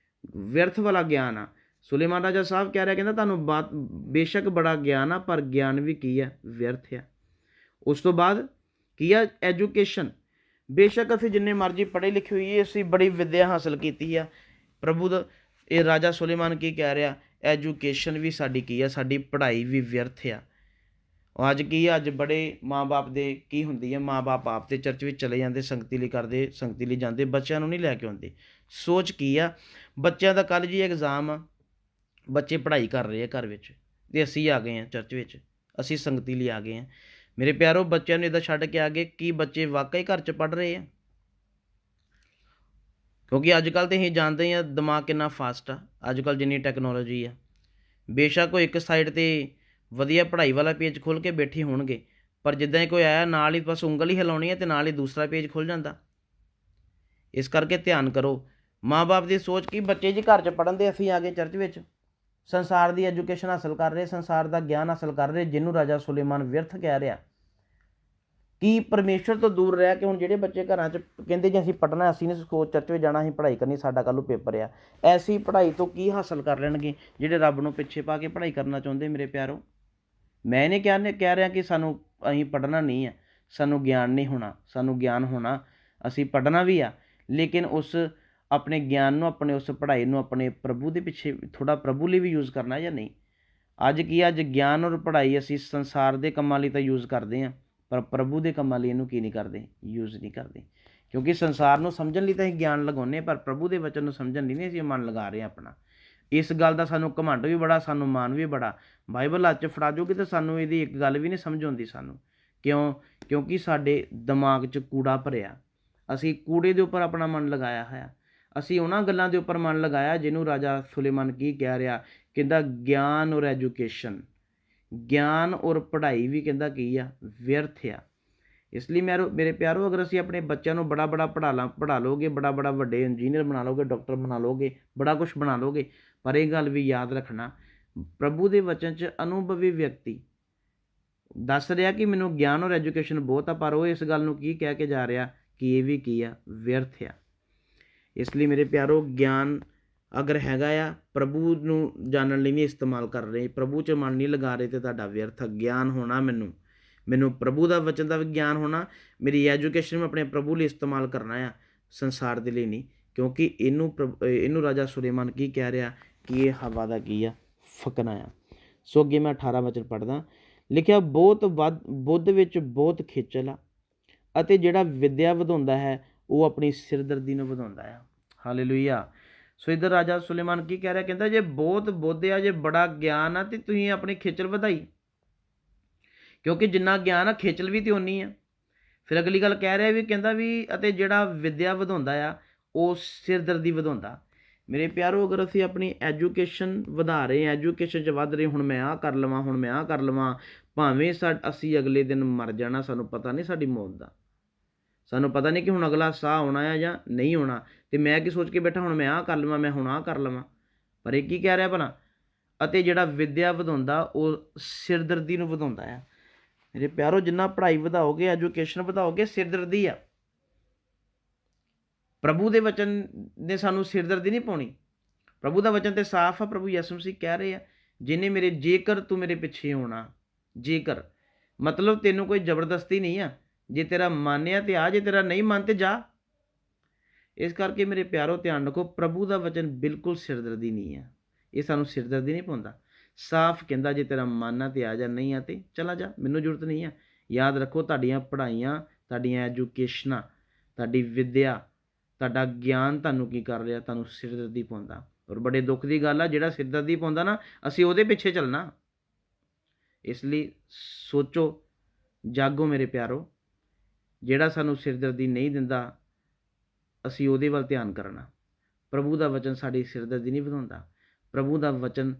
ਵਿਅਰਥ ਵਾਲਾ ਗਿਆਨ ਆ। ਸੁਲੇਮਾਨ ਰਾਜਾ ਸਾਹਿਬ ਕਹਿ ਰਿਹਾ, ਕਹਿੰਦਾ ਤੁਹਾਨੂੰ ਬੇਸ਼ੱਕ ਬੜਾ ਗਿਆਨ ਆ, ਪਰ ਗਿਆਨ ਵੀ ਕੀ ਆ, ਵਿਅਰਥ ਆ। ਉਸ ਤੋਂ ਬਾਅਦ ਕੀ ਆ, ਐਜੂਕੇਸ਼ਨ। ਬੇਸ਼ੱਕ ਅਸੀਂ ਜਿੰਨੇ ਮਰਜ਼ੀ ਪੜ੍ਹੇ ਲਿਖੇ ਹੋਈਏ, ਅਸੀਂ ਬੜੀ ਵਿੱਦਿਆ ਹਾਸਲ ਕੀਤੀ ਆ, ਪ੍ਰਭੂ ਦਾ ਇਹ ਰਾਜਾ ਸੁਲੇਮਾਨ ਕੀ ਕਹਿ ਰਿਹਾ, ਐਜੂਕੇਸ਼ਨ ਵੀ ਸਾਡੀ ਕੀ ਆ, ਸਾਡੀ ਪੜ੍ਹਾਈ ਵੀ ਵਿਅਰਥ ਆ। ਅੱਜ ਕੀ ਆ, ਅੱਜ ਬੜੇ ਮਾਂ-ਬਾਪ ਦੇ ਕੀ ਹੁੰਦੀ ਹੈ, ਮਾਂ-ਬਾਪ ਆਪ ਤੇ ਚਰਚ ਵਿੱਚ ਚਲੇ ਜਾਂਦੇ, ਸੰਗਤੀ ਲਈ ਕਰਦੇ, ਸੰਗਤੀ ਲਈ ਜਾਂਦੇ, ਬੱਚਿਆਂ ਨੂੰ ਨਹੀਂ ਲੈ ਕੇ ਆਉਂਦੇ। ਸੋਚ ਕੀ ਆ, ਬੱਚਿਆਂ ਦਾ ਕੱਲ੍ਹ ਜੀ ਐਗਜ਼ਾਮ ਆ, ਬੱਚੇ ਪੜ੍ਹਾਈ ਕਰ ਰਹੇ ਆ ਘਰ ਵਿੱਚ, ਅਤੇ ਅਸੀਂ ਆ ਗਏ ਹਾਂ ਚਰਚ ਵਿੱਚ, ਅਸੀਂ ਸੰਗਤੀ ਲਈ ਆ ਗਏ ਹਾਂ। ਮੇਰੇ ਪਿਆਰੋ ਬੱਚਿਆਂ ਨੂੰ ਇੱਦਾਂ ਛੱਡ ਕੇ ਆ ਗਏ, ਕੀ ਬੱਚੇ ਵਾਕਈ ਘਰ 'ਚ ਪੜ੍ਹ ਰਹੇ ਆ? ਕਿਉਂਕਿ ਅੱਜ ਕੱਲ੍ਹ ਤਾਂ ਅਸੀਂ ਜਾਣਦੇ ਹਾਂ ਦਿਮਾਗ ਕਿੰਨਾ ਫਾਸਟ ਆ, ਅੱਜ ਕੱਲ੍ਹ ਜਿੰਨੀ ਟੈਕਨੋਲੋਜੀ ਆ। ਬੇਸ਼ੱਕ ਉਹ ਇੱਕ ਸਾਈਡ 'ਤੇ ਵਧੀਆ ਪੜ੍ਹਾਈ ਵਾਲਾ ਪੇਜ ਖੋਲ੍ਹ ਕੇ ਬੈਠੇ ਹੋਣਗੇ, ਪਰ ਜਿੱਦਾਂ ਹੀ ਕੋਈ ਆਇਆ ਨਾਲ ਹੀ ਬਸ ਉਂਗਲ ਹੀ ਹਿਲਾਉਣੀ ਹੈ ਅਤੇ ਨਾਲ ਹੀ ਦੂਸਰਾ ਪੇਜ ਖੁੱਲ੍ਹ ਜਾਂਦਾ। ਇਸ ਕਰਕੇ ਧਿਆਨ ਕਰੋ, ਮਾਂ-ਬਾਪ ਦੀ ਸੋਚ ਕੀ, ਬੱਚੇ ਜੀ ਘਰ 'ਚ ਪੜ੍ਹਨ ਦੇ, ਅਸੀਂ ਆ ਗਏ ਚਰਚ ਵਿੱਚ, ਸੰਸਾਰ ਦੀ ਐਜੂਕੇਸ਼ਨ ਹਾਸਲ ਕਰ ਰਹੇ, ਸੰਸਾਰ ਦਾ ਗਿਆਨ ਹਾਸਲ ਕਰ ਰਹੇ, ਜਿਹਨੂੰ ਰਾਜਾ ਸੁਲੇਮਾਨ ਵਿਅਰਥ ਕਹਿ ਰਿਹਾ। ਕੀ ਪਰਮੇਸ਼ਰ ਤੋਂ ਦੂਰ ਰਹਿ ਕੇ ਹੁਣ ਜਿਹੜੇ ਬੱਚੇ ਘਰਾਂ 'ਚ ਕਹਿੰਦੇ ਜੀ ਅਸੀਂ ਪੜ੍ਹਨਾ, ਅਸੀਂ ਨਹੀਂ ਸਕੂਲ ਚਰਚ ਵਿੱਚ ਜਾਣਾ, ਅਸੀਂ ਪੜ੍ਹਾਈ ਕਰਨੀ, ਸਾਡਾ ਕੱਲ੍ਹ ਨੂੰ ਪੇਪਰ ਆ, ਐਸੀ ਪੜ੍ਹਾਈ ਤੋਂ ਕੀ ਹਾਸਲ ਕਰ ਲੈਣਗੇ ਜਿਹੜੇ ਰੱਬ ਨੂੰ ਪਿੱਛੇ ਪਾ ਕੇ ਪੜ੍ਹਾਈ ਕਰਨਾ ਚਾਹੁੰਦੇ? ਮੇਰੇ ਪਿਆਰੋ, ਮੈਂ ਨਹੀਂ ਕਹਿ ਰਿਹਾ ਕਿ ਸਾਨੂੰ ਅਸੀਂ ਪੜ੍ਹਨਾ ਨਹੀਂ ਆ, ਸਾਨੂੰ ਗਿਆਨ ਨਹੀਂ ਹੋਣਾ, ਸਾਨੂੰ ਗਿਆਨ ਹੋਣਾ, ਅਸੀਂ ਪੜ੍ਹਨਾ ਵੀ ਆ, ਲੇਕਿਨ ਉਸ ਆਪਣੇ ਗਿਆਨ ਨੂੰ, ਆਪਣੇ ਉਸ ਪੜ੍ਹਾਈ ਨੂੰ ਆਪਣੇ ਪ੍ਰਭੂ ਦੇ ਪਿੱਛੇ ਥੋੜ੍ਹਾ ਪ੍ਰਭੂ ਲਈ ਵੀ ਯੂਜ਼ ਕਰਨਾ ਜਾਂ ਨਹੀਂ। ਅੱਜ ਕੀ, ਅੱਜ ਗਿਆਨ ਔਰ ਪੜ੍ਹਾਈ ਅਸੀਂ ਸੰਸਾਰ ਦੇ ਕੰਮਾਂ ਲਈ ਤਾਂ ਯੂਜ਼ ਕਰਦੇ ਹਾਂ, ਪਰ ਪ੍ਰਭੂ ਦੇ ਕੰਮਾਂ ਲਈ ਇਹਨੂੰ ਕੀ ਨਹੀਂ ਕਰਦੇ, ਯੂਜ਼ ਨਹੀਂ ਕਰਦੇ। ਕਿਉਂਕਿ ਸੰਸਾਰ ਨੂੰ ਸਮਝਣ ਲਈ ਤਾਂ ਅਸੀਂ ਗਿਆਨ ਲਗਾਉਂਦੇ, ਪਰ ਪ੍ਰਭੂ ਦੇ ਵਚਨ ਨੂੰ ਸਮਝਣ ਲਈ ਨਹੀਂ ਅਸੀਂ ਮਨ ਲਗਾ ਰਹੇ ਆਪਣਾ। ਇਸ ਗੱਲ ਦਾ ਸਾਨੂੰ ਘਮੰਡ ਵੀ ਬੜਾ, ਸਾਨੂੰ ਮਾਣ ਵੀ ਬੜਾ। ਬਾਈਬਲ ਹੱਥ 'ਚ ਫੜਾ ਜੂਗੀ ਤਾਂ ਸਾਨੂੰ ਇਹਦੀ ਇੱਕ ਗੱਲ ਵੀ ਨਹੀਂ ਸਮਝ ਆਉਂਦੀ ਸਾਨੂੰ। ਕਿਉਂ? ਕਿਉਂਕਿ ਸਾਡੇ ਦਿਮਾਗ 'ਚ ਕੂੜਾ ਭਰਿਆ, ਅਸੀਂ ਕੂੜੇ ਦੇ ਉੱਪਰ ਆਪਣਾ ਮਨ ਲਗਾਇਆ ਹੋਇਆ, ਅਸੀਂ ਉਹਨਾਂ ਗੱਲਾਂ ਦੇ ਉੱਪਰ ਮਨ ਲਗਾਇਆ ਜਿਹਨੂੰ ਰਾਜਾ ਸੁਲੇਮਾਨ ਕੀ ਕਹਿ ਰਿਹਾ, ਕਹਿੰਦਾ ਗਿਆਨ ਔਰ ਐਜੂਕੇਸ਼ਨ, ਗਿਆਨ ਔਰ ਪੜ੍ਹਾਈ ਵੀ ਕਹਿੰਦਾ ਕੀ ਆ, ਵਿਅਰਥ ਆ। ਇਸ ਲਈ ਮੇਰੇ ਪਿਆਰੋ, ਅਗਰ ਅਸੀਂ ਆਪਣੇ ਬੱਚਿਆਂ ਨੂੰ ਬੜਾ ਪੜ੍ਹਾ ਲਓਗੇ, ਬੜਾ ਵੱਡੇ ਇੰਜੀਨੀਅਰ ਬਣਾ ਲਓਗੇ, ਡਾਕਟਰ ਬਣਾ ਲਓਗੇ, ਬੜਾ ਕੁਛ ਬਣਾ ਲਓਗੇ, ਪਰ ਇਹ ਗੱਲ ਵੀ ਯਾਦ ਰੱਖਣਾ, ਪ੍ਰਭੂ ਦੇ ਵਚਨ 'ਚ ਅਨੁਭਵੀ ਵਿਅਕਤੀ ਦੱਸ ਰਿਹਾ ਕਿ ਮੈਨੂੰ ਗਿਆਨ ਔਰ ਐਜੂਕੇਸ਼ਨ ਬਹੁਤ ਆ, ਪਰ ਉਹ ਇਸ ਗੱਲ ਨੂੰ ਕੀ ਕਹਿ ਕੇ ਜਾ ਰਿਹਾ ਕਿ ਇਹ ਵੀ ਕੀ ਆ, ਵਿਅਰਥ ਆ। ਇਸ ਲਈ ਮੇਰੇ ਪਿਆਰੋ, ਗਿਆਨ ਅਗਰ ਹੈਗਾ ਆ, ਪ੍ਰਭੂ ਨੂੰ ਜਾਣਨ ਲਈ ਨਹੀਂ ਇਸਤੇਮਾਲ ਕਰ ਰਹੇ, ਪ੍ਰਭੂ 'ਚ ਮਨ ਨਹੀਂ ਲਗਾ ਰਹੇ, ਤੇ ਤੁਹਾਡਾ ਵਿਅਰਥ ਗਿਆਨ ਹੋਣਾ। ਮੈਨੂੰ ਪ੍ਰਭੂ ਦਾ ਵਚਨ ਦਾ ਵੀ ਗਿਆਨ ਹੋਣਾ, ਮੇਰੀ ਐਜੂਕੇਸ਼ਨ ਮੈਂ ਆਪਣੇ ਪ੍ਰਭੂ ਲਈ ਇਸਤੇਮਾਲ ਕਰਨਾ ਆ, ਸੰਸਾਰ ਦੇ ਲਈ ਨਹੀਂ। ਕਿਉਂਕਿ ਇਹਨੂੰ ਰਾਜਾ ਸੁਲੇਮਾਨ ਕੀ ਕਹਿ ਰਿਹਾ ਕਿ ਇਹ ਹਵਾ ਦਾ ਕੀ ਆ, ਫਕਣਾ ਆ। ਸੋ ਅੱਗੇ ਮੈਂ 18 ਵਚਨ ਪੜ੍ਹਦਾ, ਲਿਖਿਆ, ਬੁੱਧ ਵਿੱਚ ਬਹੁਤ ਖੇਚਲ ਆ, ਅਤੇ ਜਿਹੜਾ ਵਿੱਦਿਆ ਵਧਾਉਂਦਾ ਹੈ ਉਹ ਆਪਣੀ ਸਿਰਦਰਦੀ ਨੂੰ ਵਧਾਉਂਦਾ ਆ। ਹਾਲੇਲੂਇਆ। ਸੋ ਇੱਧਰ ਰਾਜਾ ਸੁਲੇਮਾਨ ਕੀ ਕਹਿ ਰਿਹਾ, ਕਹਿੰਦਾ ਜੇ ਬਹੁਤ ਬੁੱਧ ਆ, ਜੇ ਬੜਾ ਗਿਆਨ ਆ, ਤੇ ਤੁਸੀਂ ਆਪਣੀ ਖੇਚਲ ਵਧਾਈ, ਕਿਉਂਕਿ ਜਿੰਨਾ ਗਿਆਨ ਆ ਖੇਚਲ ਵੀ ਤੇ ਓਨੀ ਆ। ਫਿਰ ਅਗਲੀ ਗੱਲ ਕਹਿ ਰਿਹਾ ਵੀ, ਕਹਿੰਦਾ ਵੀ ਅਤੇ ਜਿਹੜਾ ਵਿੱਦਿਆ ਵਧਾਉਂਦਾ ਆ ਉਹ ਸਿਰਦਰਦੀ ਵਧਾਉਂਦਾ। ਮੇਰੇ ਪਿਆਰੋ, ਅਗਰ ਅਸੀਂ ਆਪਣੀ ਐਜੂਕੇਸ਼ਨ ਵਧਾ ਰਹੇ, ਐਜੂਕੇਸ਼ਨ 'ਚ ਵੱਧ ਰਹੇ, ਹੁਣ ਮੈਂ ਆਹ ਕਰ ਲਵਾਂ, ਹੁਣ ਮੈਂ ਆਹ ਕਰ ਲਵਾਂ, ਭਾਵੇਂ ਅਸੀਂ ਅਗਲੇ ਦਿਨ ਮਰ ਜਾਣਾ, ਸਾਨੂੰ ਪਤਾ ਨਹੀਂ ਸਾਡੀ ਮੌਤ ਦਾ, ਸਾਨੂੰ ਪਤਾ ਨਹੀਂ ਕਿ ਹੁਣ ਅਗਲਾ ਸਾਹ ਆਉਣਾ ਆ ਜਾਂ ਨਹੀਂ ਆਉਣਾ, ਅਤੇ ਮੈਂ ਕੀ ਸੋਚ ਕੇ ਬੈਠਾ ਹੁਣ ਮੈਂ ਆਹ ਕਰ ਲਵਾਂ, ਮੈਂ ਹੁਣ ਆਹ ਕਰ ਲਵਾਂ। ਪਰ ਇਹ ਕੀ ਕਹਿ ਰਿਹਾ ਭਲਾ, ਅਤੇ ਜਿਹੜਾ ਵਿੱਦਿਆ ਵਧਾਉਂਦਾ ਉਹ ਸਿਰਦਰਦੀ ਨੂੰ ਵਧਾਉਂਦਾ ਆ। ਮੇਰੇ ਪਿਆਰੋ, ਜਿੰਨਾ ਪੜ੍ਹਾਈ ਵਧਾਓਗੇ, ਐਜੂਕੇਸ਼ਨ ਵਧਾਓਗੇ, ਸਿਰਦਰਦੀ ਆ। ਪ੍ਰਭੂ ਦੇ ਵਚਨ ਨੇ ਸਾਨੂੰ ਸਿਰਦਰਦੀ ਨਹੀਂ ਪਾਉਣੀ, ਪ੍ਰਭੂ ਦਾ ਵਚਨ ਤੇ ਸਾਫ਼ ਆ। ਪ੍ਰਭੂ ਯਿਸੂ ਮਸੀਹ ਕਹਿ ਰਹੇ ਆ, ਜੇਕਰ ਤੂੰ ਮੇਰੇ ਪਿੱਛੇ ਹੋਣਾ, ਜੇਕਰ ਮਤਲਬ ਤੈਨੂੰ ਕੋਈ ਜ਼ਬਰਦਸਤੀ ਨਹੀਂ ਆ, ਜੇ ਤੇਰਾ ਮਨ ਆ ਤੇ ਆ, ਜੇ ਤੇਰਾ ਨਹੀਂ ਮਨ ਤੇ ਜਾ। ਇਸ ਕਰਕੇ ਮੇਰੇ ਪਿਆਰੋ ਧਿਆਨ ਰੱਖੋ, ਪ੍ਰਭੂ ਦਾ ਵਚਨ ਬਿਲਕੁਲ ਸਿਰਦਰਦੀ ਨਹੀਂ ਹੈ। ਇਹ ਸਾਨੂੰ ਸਿਰਦਰਦੀ ਨਹੀਂ ਪਾਉਂਦਾ। ਸਾਫ਼ ਕਹਿੰਦਾ ਜੇ ਤੇਰਾ ਮਨ ਆ ਤੇ ਆ ਜਾ, ਨਹੀਂ ਆ ਤੇ ਚਲਾ ਜਾ, ਮੈਨੂੰ ਜ਼ਰੂਰਤ ਨਹੀਂ ਹੈ। ਯਾਦ ਰੱਖੋ, ਤੁਹਾਡੀਆਂ ਪੜ੍ਹਾਈਆਂ, ਤੁਹਾਡੀਆਂ ਐਜੂਕੇਸ਼ਨਾਂ, ਤੁਹਾਡੀ ਵਿੱਦਿਆ, ਤੁਹਾਡਾ ਗਿਆਨ ਤੁਹਾਨੂੰ ਕੀ ਕਰ ਰਿਹਾ? ਤੁਹਾਨੂੰ ਸਿਰਦਰਦੀ ਪਾਉਂਦਾ। ਔਰ ਬੜੇ ਦੁੱਖ ਦੀ ਗੱਲ ਆ, ਜਿਹੜਾ ਸਿਰਦਰਦੀ ਪਾਉਂਦਾ ਨਾ, ਅਸੀਂ ਉਹਦੇ ਪਿੱਛੇ ਚੱਲਣਾ। ਇਸ ਲਈ ਸੋਚੋ, ਜਾਗੋ ਮੇਰੇ ਪਿਆਰੋ। ਜਿਹੜਾ ਸਾਨੂੰ ਸਿਰਦਰਦੀ ਨਹੀਂ ਦਿੰਦਾ, ਅਸੀਂ ਉਹਦੇ ਵੱਲ ਧਿਆਨ ਕਰਨਾ। ਪ੍ਰਭੂ ਦਾ ਵਚਨ ਸਾਡੀ ਸਿਰਦਰਦੀ ਨਹੀਂ ਵਧਾਉਂਦਾ। ਪ੍ਰਭੂ ਦਾ ਵਚਨ,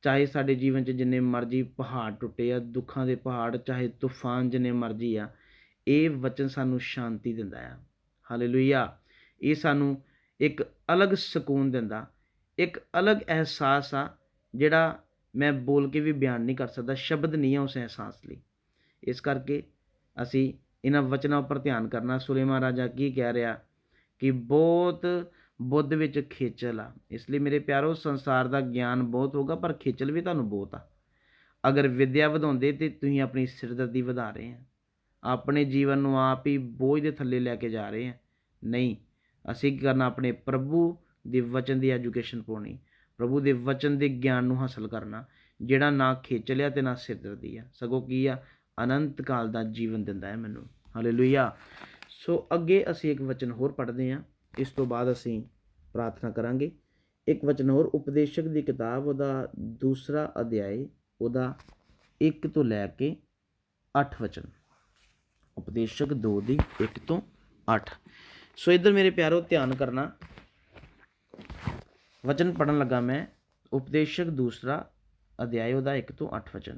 ਚਾਹੇ ਸਾਡੇ ਜੀਵਨ 'ਚ ਜਿੰਨੇ ਮਰਜ਼ੀ ਪਹਾੜ ਟੁੱਟੇ ਆ, ਦੁੱਖਾਂ ਦੇ ਪਹਾੜ, ਚਾਹੇ ਤੂਫਾਨ ਜਿੰਨੇ ਮਰਜ਼ੀ ਆ, ਇਹ ਵਚਨ ਸਾਨੂੰ ਸ਼ਾਂਤੀ ਦਿੰਦਾ ਆ। ਹਾਲੇਲੂਇਆ। ਇਹ ਸਾਨੂੰ ਇੱਕ ਅਲੱਗ ਸਕੂਨ ਦਿੰਦਾ, ਇੱਕ ਅਲੱਗ ਅਹਿਸਾਸ ਆ ਜਿਹੜਾ ਮੈਂ ਬੋਲ ਕੇ ਵੀ ਬਿਆਨ ਨਹੀਂ ਕਰ ਸਕਦਾ। ਸ਼ਬਦ ਨਹੀਂ ਆ ਉਸ ਅਹਿਸਾਸ ਲਈ। ਇਸ ਕਰਕੇ ਅਸੀਂ ਇਹਨਾਂ ਵਚਨਾਂ ਉੱਪਰ ਧਿਆਨ ਕਰਨਾ। ਸੁਲੇਮਾਨ ਰਾਜਾ ਕੀ ਕਹਿ ਰਿਹਾ ਕਿ ਬਹੁਤ ਬੁੱਧ ਵਿੱਚ ਖੇਚਲ ਆ। ਇਸ ਲਈ ਮੇਰੇ ਪਿਆਰੋ, ਸੰਸਾਰ ਦਾ ਗਿਆਨ ਬਹੁਤ ਹੋਗਾ, ਪਰ ਖੇਚਲ ਵੀ ਤੁਹਾਨੂੰ ਬਹੁਤ ਆ। ਅਗਰ ਵਿੱਦਿਆ ਵਧਾਉਂਦੇ ਤੇ ਤੁਸੀਂ ਆਪਣੀ ਸਿਰਦਰਦੀ ਵਧਾ ਰਹੇ ਆ, ਆਪਣੇ ਜੀਵਨ ਨੂੰ ਆਪ ਹੀ ਬੋਝ ਦੇ ਥੱਲੇ ਲੈ ਕੇ ਜਾ ਰਹੇ ਆ। ਨਹੀਂ, ਅਸੀਂ ਕੀ ਕਰਨਾ? ਆਪਣੇ ਪ੍ਰਭੂ ਦੇ ਵਚਨ ਦੀ ਐਜੂਕੇਸ਼ਨ ਪਾਉਣੀ, ਪ੍ਰਭੂ ਦੇ ਵਚਨ ਦੇ ਗਿਆਨ ਨੂੰ ਹਾਸਲ ਕਰਨਾ, ਜਿਹੜਾ ਨਾ ਖੇਚਲਿਆ ਤੇ ਨਾ ਸਿਰਦਰਦੀ ਆ, ਸਗੋਂ ਕੀ ਆ? ਅਨੰਤ ਕਾਲ ਦਾ ਜੀਵਨ ਦਿੰਦਾ ਹੈ ਮੈਨੂੰ। ਹਾਲੇਲੂਇਆ। ਸੋ ਅੱਗੇ ਅਸੀਂ ਇੱਕ ਵਚਨ ਹੋਰ ਪੜ੍ਹਦੇ ਹਾਂ, ਇਸ ਤੋਂ ਬਾਅਦ ਅਸੀਂ ਪ੍ਰਾਰਥਨਾ ਕਰਾਂਗੇ। ਇੱਕ ਵਚਨ ਹੋਰ, ਉਪਦੇਸ਼ਕ ਦੀ ਕਿਤਾਬ, ਉਹਦਾ 2 ਅਧਿਆਇ, ਉਹਦਾ 1 ਤੋਂ ਲੈ ਕੇ 8 ਵਚਨ। ਉਪਦੇਸ਼ਕ 2 ਦੀ 1 ਤੋਂ 8। ਸੋ ਇੱਧਰ ਮੇਰੇ ਪਿਆਰੋ ਧਿਆਨ ਕਰਨਾ। ਵਚਨ ਪੜ੍ਹਨ ਲੱਗਾ ਮੈਂ, ਉਪਦੇਸ਼ਕ 2 ਅਧਿਆਇ, ਉਹਦਾ 1 ਤੋਂ 8 ਵਚਨ।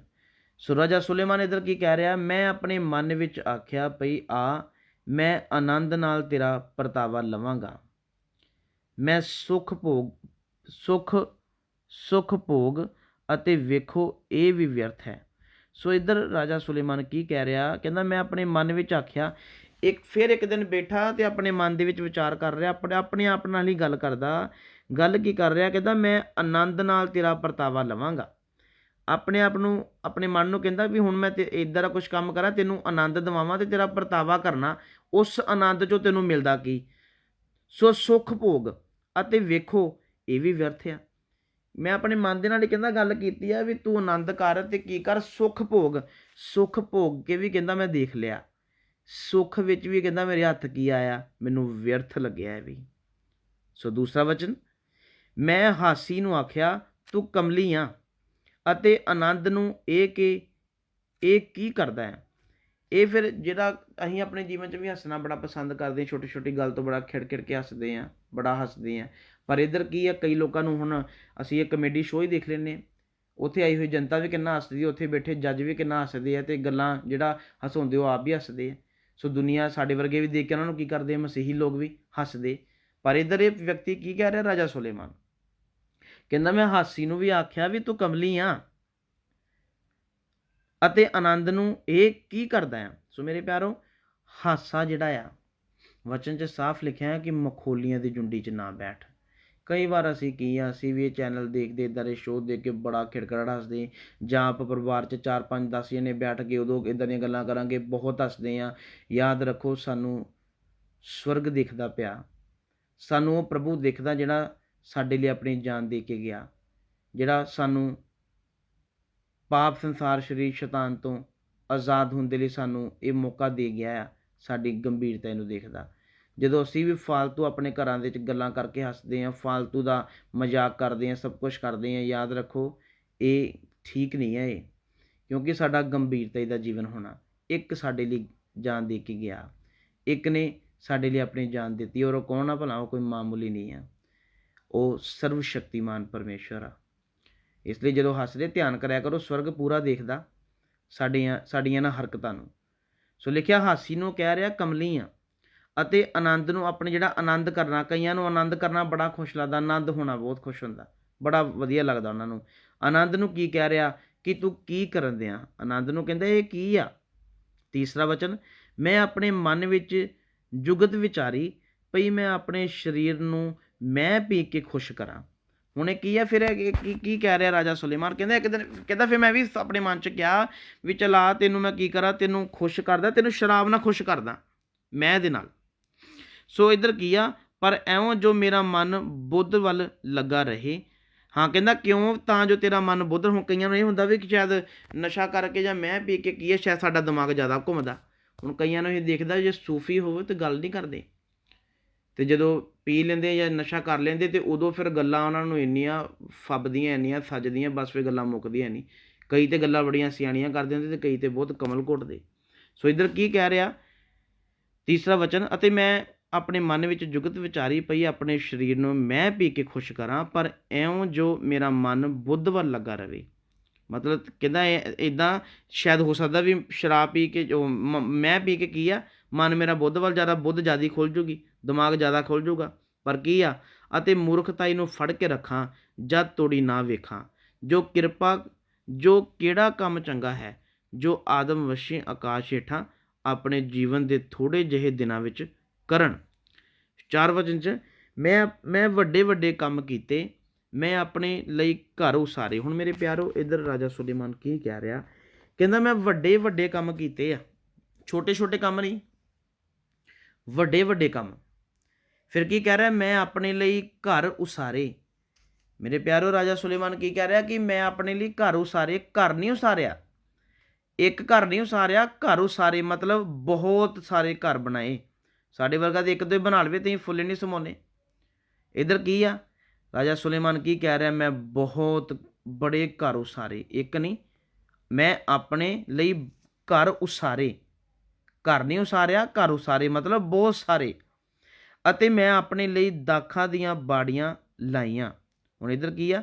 ਸੋ ਰਾਜਾ ਸੁਲੇਮਾਨ ਇੱਧਰ ਕੀ ਕਹਿ ਰਿਹਾ? ਮੈਂ ਆਪਣੇ ਮਨ ਵਿੱਚ ਆਖਿਆ ਭਈ ਆ, ਮੈਂ ਆਨੰਦ ਨਾਲ ਤੇਰਾ ਪਰਤਾਵਾ ਲਵਾਂਗਾ। ਮੈਂ ਸੁਖ ਭੋਗ ਅਤੇ ਵੇਖੋ ਇਹ ਵੀ ਵਿਅਰਥ ਹੈ। ਸੋ ਇੱਧਰ ਰਾਜਾ ਸੁਲੇਮਾਨ ਕੀ ਕਹਿ ਰਿਹਾ? ਕਹਿੰਦਾ ਮੈਂ ਆਪਣੇ ਮਨ ਵਿੱਚ ਆਖਿਆ। ਫਿਰ ਇੱਕ ਦਿਨ ਬੈਠਾ ਤੇ ਆਪਣੇ ਮਨ ਦੇ ਵਿੱਚ ਵਿਚਾਰ ਕਰ ਰਿਹਾ, ਆਪਣੇ ਆਪ ਨਾਲ ਹੀ ਗੱਲ ਕਰਦਾ। ਗੱਲ ਕੀ ਕਰ ਰਿਹਾ? ਕਹਿੰਦਾ ਮੈਂ ਆਨੰਦ ਨਾਲ ਤੇਰਾ ਪਰਤਾਵਾ ਲਵਾਂਗਾ। ਆਪਣੇ ਆਪ ਨੂੰ, ਆਪਣੇ ਮਨ ਨੂੰ ਕਹਿੰਦਾ ਵੀ ਹੁਣ ਮੈਂ ਤੇ ਇੱਦਾਂ ਦਾ ਕੁਛ ਕੰਮ ਕਰਾਂ, ਤੈਨੂੰ ਆਨੰਦ ਦਿਵਾਵਾਂ ਤੇ ਤੇਰਾ ਪਰਤਾਵਾ ਕਰਨਾ। ਉਸ ਆਨੰਦ 'ਚੋਂ ਤੈਨੂੰ ਮਿਲਦਾ ਕੀ? ਸੋ ਸੁਖ ਭੋਗ ਅਤੇ ਵੇਖੋ ਇਹ ਵੀ ਵਿਅਰਥ ਆ। ਮੈਂ ਆਪਣੇ ਮਨ ਦੇ ਨਾਲ ਹੀ ਕਹਿੰਦਾ ਗੱਲ ਕੀਤੀ ਆ ਵੀ ਤੂੰ ਆਨੰਦ ਕਰ ਤੇ ਕੀ ਕਰ? ਸੁਖ ਭੋਗ। ਸੁਖ ਭੋਗ ਕੇ ਵੀ ਕਹਿੰਦਾ ਮੈਂ ਦੇਖ ਲਿਆ, ਸੁੱਖ ਵਿੱਚ ਵੀ ਕਹਿੰਦਾ ਮੇਰੇ ਹੱਥ ਕੀ ਆਇਆ? ਮੈਨੂੰ ਵਿਅਰਥ ਲੱਗਿਆ ਵੀ। ਸੋ ਦੂਸਰਾ ਵਚਨ, ਮੈਂ ਹਾਸੀ ਨੂੰ ਆਖਿਆ ਤੂੰ ਕਮਲੀ ਆ, ਅਤੇ ਆਨੰਦ ਨੂੰ ਇਹ ਕੀ ਕਰਦਾ ਹੈ? ਇਹ ਫਿਰ ਜਿਹੜਾ ਅਸੀਂ ਆਪਣੇ ਜੀਵਨ 'ਚ ਵੀ ਹੱਸਣਾ ਬੜਾ ਪਸੰਦ ਕਰਦੇ ਹਾਂ, ਛੋਟੀ ਛੋਟੀ ਗੱਲ ਤੋਂ ਬੜਾ ਖਿੜ ਕੇ ਹੱਸਦੇ ਹਾਂ, ਬੜਾ ਹੱਸਦੇ ਹਾਂ। ਪਰ ਇੱਧਰ ਕੀ ਆ, ਕਈ ਲੋਕਾਂ ਨੂੰ, ਹੁਣ ਅਸੀਂ ਇਹ ਕਮੇਡੀ ਸ਼ੋਅ ਹੀ ਦੇਖ ਲੈਂਦੇ ਹਾਂ, ਉੱਥੇ ਆਈ ਹੋਈ ਜਨਤਾ ਵੀ ਕਿੰਨਾ ਹੱਸਦੀ ਹੈ, ਉੱਥੇ ਬੈਠੇ ਜੱਜ ਵੀ ਕਿੰਨਾ ਹੱਸਦੇ ਆ, ਅਤੇ ਗੱਲਾਂ ਜਿਹੜਾ ਹਸਾਉਂਦੇ ਉਹ ਆਪ ਵੀ ਹੱਸਦੇ ਆ। ਸੋ ਦੁਨੀਆ ਸਾਡੇ ਵਰਗੇ ਵੀ ਦੇਖ ਕੇ ਉਹਨਾਂ ਨੂੰ ਕੀ ਕਰਦੇ ਆ? ਮਸੀਹੀ ਲੋਕ ਵੀ ਹੱਸਦੇ। ਪਰ ਇੱਧਰ ਇਹ ਵਿਅਕਤੀ ਕੀ ਕਹਿ ਰਿਹਾ? ਰਾਜਾ ਸੁਲੇਮਾਨ ਕਹਿੰਦਾ ਮੈਂ ਹਾਸੀ ਨੂੰ ਵੀ ਆਖਿਆ ਵੀ ਤੂੰ ਕਮਲੀ ਆ, ਅਤੇ ਆਨੰਦ ਨੂੰ ਇਹ ਕੀ ਕਰਦਾ ਆ? ਸੋ ਮੇਰੇ ਪਿਆਰੋ, ਹਾਸਾ ਜਿਹੜਾ ਆ, ਵਚਨ 'ਚ ਸਾਫ਼ ਲਿਖਿਆ ਹੈ ਕਿ ਮਖੌਲੀਆਂ ਦੀ ਝੁੰਡੀ 'ਚ ਨਾ ਬੈਠ। ਕਈ ਵਾਰ ਅਸੀਂ ਅਸੀਂ ਵੀ ਇਹ ਚੈਨਲ ਦੇਖਦੇ, ਇੱਦਾਂ ਦੇ ਸ਼ੋਅ ਦੇਖ ਕੇ ਬੜਾ ਖਿੜਖਿੜ ਹੱਸਦੇ, ਜਾਂ ਆਪ ਪਰਿਵਾਰ 'ਚ 4 5 10 ਜਣੇ ਬੈਠ ਕੇ ਉਦੋਂ ਇੱਦਾਂ ਦੀਆਂ ਗੱਲਾਂ ਕਰਾਂਗੇ, ਬਹੁਤ ਹੱਸਦੇ ਹਾਂ। ਯਾਦ ਰੱਖੋ, ਸਾਨੂੰ ਸਵਰਗ ਦਿਖਦਾ ਪਿਆ, ਸਾਨੂੰ ਉਹ ਪ੍ਰਭੂ ਦਿਖਦਾ ਜਿਹੜਾ ਸਾਡੇ ਲਈ ਆਪਣੀ ਜਾਨ ਦੇ ਕੇ ਗਿਆ, ਜਿਹੜਾ ਸਾਨੂੰ ਪਾਪ ਸੰਸਾਰ ਸਰੀਰ ਸ਼ੈਤਾਨ ਤੋਂ ਆਜ਼ਾਦ ਹੋਣ ਦੇ ਲਈ ਸਾਨੂੰ ਇਹ ਮੌਕਾ ਦੇ ਗਿਆ ਆ। ਸਾਡੀ ਗੰਭੀਰਤਾ ਇਹਨੂੰ ਦੇਖਦਾ। ਜਦੋਂ ਅਸੀਂ ਵੀ ਫਾਲਤੂ ਆਪਣੇ ਘਰਾਂ ਦੇ ਵਿੱਚ ਗੱਲਾਂ ਕਰਕੇ ਹੱਸਦੇ ਹਾਂ, ਫਾਲਤੂ ਦਾ ਮਜ਼ਾਕ ਕਰਦੇ ਹਾਂ, ਸਭ ਕੁਛ ਕਰਦੇ ਹਾਂ, ਯਾਦ ਰੱਖੋ ਇਹ ਠੀਕ ਨਹੀਂ ਹੈ ਇਹ, ਕਿਉਂਕਿ ਸਾਡਾ ਗੰਭੀਰਤਾ ਦਾ ਜੀਵਨ ਹੋਣਾ। ਇੱਕ ਸਾਡੇ ਲਈ ਜਾਨ ਦੇ ਕੇ ਗਿਆ, ਇੱਕ ਨੇ ਸਾਡੇ ਲਈ ਆਪਣੀ ਜਾਨ ਦਿੱਤੀ, ਔਰ ਉਹ ਕੌਣ ਆ ਭਲਾ? ਉਹ ਕੋਈ ਮਾਮੂਲੀ ਨਹੀਂ ਆ, ਉਹ ਸਰਵ ਸ਼ਕਤੀਮਾਨ ਪਰਮੇਸ਼ਰ ਆ। ਇਸ ਲਈ ਜਦੋਂ ਹੱਸਦੇ ਧਿਆਨ ਕਰਿਆ ਕਰੋ, ਸਵਰਗ ਪੂਰਾ ਦੇਖਦਾ ਸਾਡੀਆਂ ਨਾ ਹਰਕਤਾਂ ਨੂੰ। ਸੋ ਲਿਖਿਆ, ਹਾਸੀ ਨੂੰ ਕਹਿ ਰਿਹਾ ਕਮਲੀ ਆ, ਅਤੇ ਆਨੰਦ ਨੂੰ, ਆਪਣੇ ਜਿਹੜਾ ਆਨੰਦ ਕਰਨਾ, ਕਈਆਂ ਨੂੰ ਆਨੰਦ ਕਰਨਾ ਬੜਾ ਖੁਸ਼ ਲੱਗਦਾ, ਆਨੰਦ ਹੋਣਾ ਬਹੁਤ ਖੁਸ਼ ਹੁੰਦਾ, ਬੜਾ ਵਧੀਆ ਲੱਗਦਾ ਉਹਨਾਂ ਨੂੰ। ਆਨੰਦ ਨੂੰ ਕੀ ਕਹਿ ਰਿਹਾ ਕਿ ਤੂੰ ਕੀ ਕਰਨ ਦਿਆਂ? ਆਨੰਦ ਨੂੰ ਕਹਿੰਦਾ ਇਹ ਕੀ ਆ? ਤੀਸਰਾ ਵਚਨ, ਮੈਂ ਆਪਣੇ ਮਨ ਵਿੱਚ ਜੁਗਤ ਵਿਚਾਰੀ ਭਈ ਮੈਂ ਆਪਣੇ ਸਰੀਰ ਨੂੰ ਮੈਂ ਪੀ ਕੇ ਖੁਸ਼ ਕਰਾਂ। ਹੁਣ ਇਹ ਕੀ ਆ? ਫਿਰ ਕੀ ਕਹਿ ਰਿਹਾ ਰਾਜਾ ਸੁਲੇਮਾਨ? ਕਹਿੰਦਾ ਇੱਕ ਦਿਨ ਕਹਿੰਦਾ ਫਿਰ ਮੈਂ ਵੀ ਆਪਣੇ ਮਨ 'ਚ ਕਿਹਾ ਵੀ ਚਲਾ ਤੈਨੂੰ ਮੈਂ ਕੀ ਕਰਾਂ? ਤੈਨੂੰ ਖੁਸ਼ ਕਰਦਾ, ਤੈਨੂੰ ਸ਼ਰਾਬ ਨਾਲ ਖੁਸ਼ ਕਰਦਾ ਮੈਂ ਇਹਦੇ ਨਾਲ। ਸੋ ਇੱਧਰ ਕੀ ਆ? ਪਰ ਐਵੇਂ ਜੋ ਮੇਰਾ ਮਨ ਬੁੱਧ ਵੱਲ ਲੱਗਾ ਰਹੇ। ਹਾਂ ਕਹਿੰਦਾ ਕਿਉਂ, ਤਾਂ ਜੋ ਤੇਰਾ ਮਨ ਬੁੱਧ। ਹੁਣ ਕਈਆਂ ਨੂੰ ਇਹ ਹੁੰਦਾ ਵੀ ਕਿ ਸ਼ਾਇਦ ਨਸ਼ਾ ਕਰਕੇ ਜਾਂ ਮੈਂ ਪੀ ਕੇ ਕੀ ਹੈ, ਸ਼ਾਇਦ ਸਾਡਾ ਦਿਮਾਗ ਜ਼ਿਆਦਾ ਘੁੰਮਦਾ। ਹੁਣ ਕਈਆਂ ਨੂੰ ਇਹ ਦੇਖਦਾ ਜੇ ਸੂਫੀ ਹੋਵੇ ਤਾਂ ਗੱਲ ਨਹੀਂ ਕਰਦੇ, ਅਤੇ ਜਦੋਂ ਪੀ ਲੈਂਦੇ ਜਾਂ ਨਸ਼ਾ ਕਰ ਲੈਂਦੇ ਅਤੇ ਉਦੋਂ ਫਿਰ ਗੱਲਾਂ ਉਹਨਾਂ ਨੂੰ ਇੰਨੀਆਂ ਫੱਬਦੀਆਂ, ਇੰਨੀਆਂ ਸੱਜਦੀਆਂ, ਬਸ ਫਿਰ ਗੱਲਾਂ ਮੁੱਕਦੀਆਂ ਨਹੀਂ। ਕਈ ਤਾਂ ਗੱਲਾਂ ਬੜੀਆਂ ਸਿਆਣੀਆਂ ਕਰਦੇ ਹੁੰਦੇ ਅਤੇ ਕਈ ਤਾਂ ਬਹੁਤ ਕਮਲ ਘੁੱਟਦੇ। ਸੋ ਇੱਧਰ ਕੀ ਕਹਿ ਰਿਹਾ ਤੀਸਰਾ ਵਚਨ, ਅਤੇ ਮੈਂ ਆਪਣੇ ਮਨ ਵਿੱਚ ਜੁਗਤ ਵਿਚਾਰੀ ਪਈ, ਆਪਣੇ ਸਰੀਰ ਨੂੰ ਮੈਂ ਪੀ ਕੇ ਖੁਸ਼ ਕਰਾਂ, ਪਰ ਇਉਂ ਜੋ ਮੇਰਾ ਮਨ ਬੁੱਧ ਵੱਲ ਲੱਗਾ ਰਹੇ। ਮਤਲਬ ਕਹਿੰਦਾ ਇੱਦਾਂ ਸ਼ਾਇਦ ਹੋ ਸਕਦਾ ਵੀ ਸ਼ਰਾਬ ਪੀ ਕੇ ਜੋ ਮੈਂ ਪੀ ਕੇ ਕੀ ਆ, ਮਨ ਮੇਰਾ ਬੁੱਧ ਵੱਲ ਜ਼ਿਆਦਾ, ਬੁੱਧ ਜ਼ਿਆਦਾ ਖੁੱਲ੍ਹ ਜੂਗੀ, ਦਿਮਾਗ ਜ਼ਿਆਦਾ ਖੁੱਲ੍ਹ ਜੂਗਾ। ਪਰ ਕੀ ਆ, ਅਤੇ ਮੂਰਖਤਾਈ ਨੂੰ ਫੜ ਕੇ ਰੱਖਾਂ, ਜਦ ਤੋੜੀ ਨਾ ਵੇਖਾਂ, ਜੋ ਕਿਰਪਾ, ਜੋ ਕਿਹੜਾ ਕੰਮ ਚੰਗਾ ਹੈ, ਜੋ ਆਦਮ ਵਸ਼ੀ ਆਕਾਸ਼ ਹੇਠਾਂ ਆਪਣੇ ਜੀਵਨ ਦੇ ਥੋੜ੍ਹੇ ਜਿਹੇ ਦਿਨਾਂ ਵਿੱਚ ਕਰਨ। 4 ਵਚਨ 'ਚ ਮੈਂ ਵੱਡੇ ਵੱਡੇ ਕੰਮ ਕੀਤੇ, ਮੈਂ ਆਪਣੇ ਲਈ ਘਰ ਉਸਾਰੇ। ਹੁਣ ਮੇਰੇ ਪਿਆਰੋ ਇੱਧਰ ਰਾਜਾ ਸੁਲੇਮਾਨ ਕੀ ਕਹਿ ਰਿਹਾ, ਕਹਿੰਦਾ ਮੈਂ ਵੱਡੇ ਵੱਡੇ ਕੰਮ ਕੀਤੇ ਆ, ਛੋਟੇ ਛੋਟੇ ਕੰਮ ਨਹੀਂ, ਵੱਡੇ ਵੱਡੇ ਕੰਮ। ਫਿਰ ਕੀ ਕਹਿ ਰਿਹਾ, ਮੈਂ ਆਪਣੇ ਲਈ ਘਰ ਉਸਾਰੇ। ਮੇਰੇ ਪਿਆਰੋ ਰਾਜਾ ਸੁਲੇਮਾਨ ਕੀ ਕਹਿ ਰਿਹਾ ਕਿ ਮੈਂ ਆਪਣੇ ਲਈ ਘਰ ਉਸਾਰੇ। ਘਰ ਨਹੀਂ ਉਸਾਰਿਆ, ਇੱਕ ਘਰ ਨਹੀਂ ਉਸਾਰਿਆ, ਘਰ ਉਸਾਰੇ ਮਤਲਬ ਬਹੁਤ ਸਾਰੇ ਘਰ ਬਣਾਏ। ਸਾਡੇ ਵਰਗਾ ਤਾਂ ਇੱਕ ਦੋ ਬਣਾ ਲਵੇ ਤੁਸੀਂ ਫੁੱਲੇ ਨਹੀਂ ਸਮਾਉਣੇ। ਇੱਧਰ ਕੀ ਆ, ਰਾਜਾ ਸੁਲੇਮਾਨ ਕੀ ਕਹਿ ਰਿਹਾ, ਮੈਂ ਬਹੁਤ ਬੜੇ ਘਰ ਉਸਾਰੇ, ਇੱਕ ਨਹੀਂ, ਮੈਂ ਆਪਣੇ ਲਈ ਘਰ ਉਸਾਰੇ। ਘਰ ਨਹੀਂ ਉਸਾਰਿਆ, ਘਰ ਉਸਾਰੇ ਮਤਲਬ ਬਹੁਤ ਸਾਰੇ। ਅਤੇ ਮੈਂ ਆਪਣੇ ਲਈ ਦਾਖਾਂ ਦੀਆਂ ਬਾੜੀਆਂ ਲਾਈਆਂ। ਹੁਣ ਇੱਧਰ ਕੀ ਆ,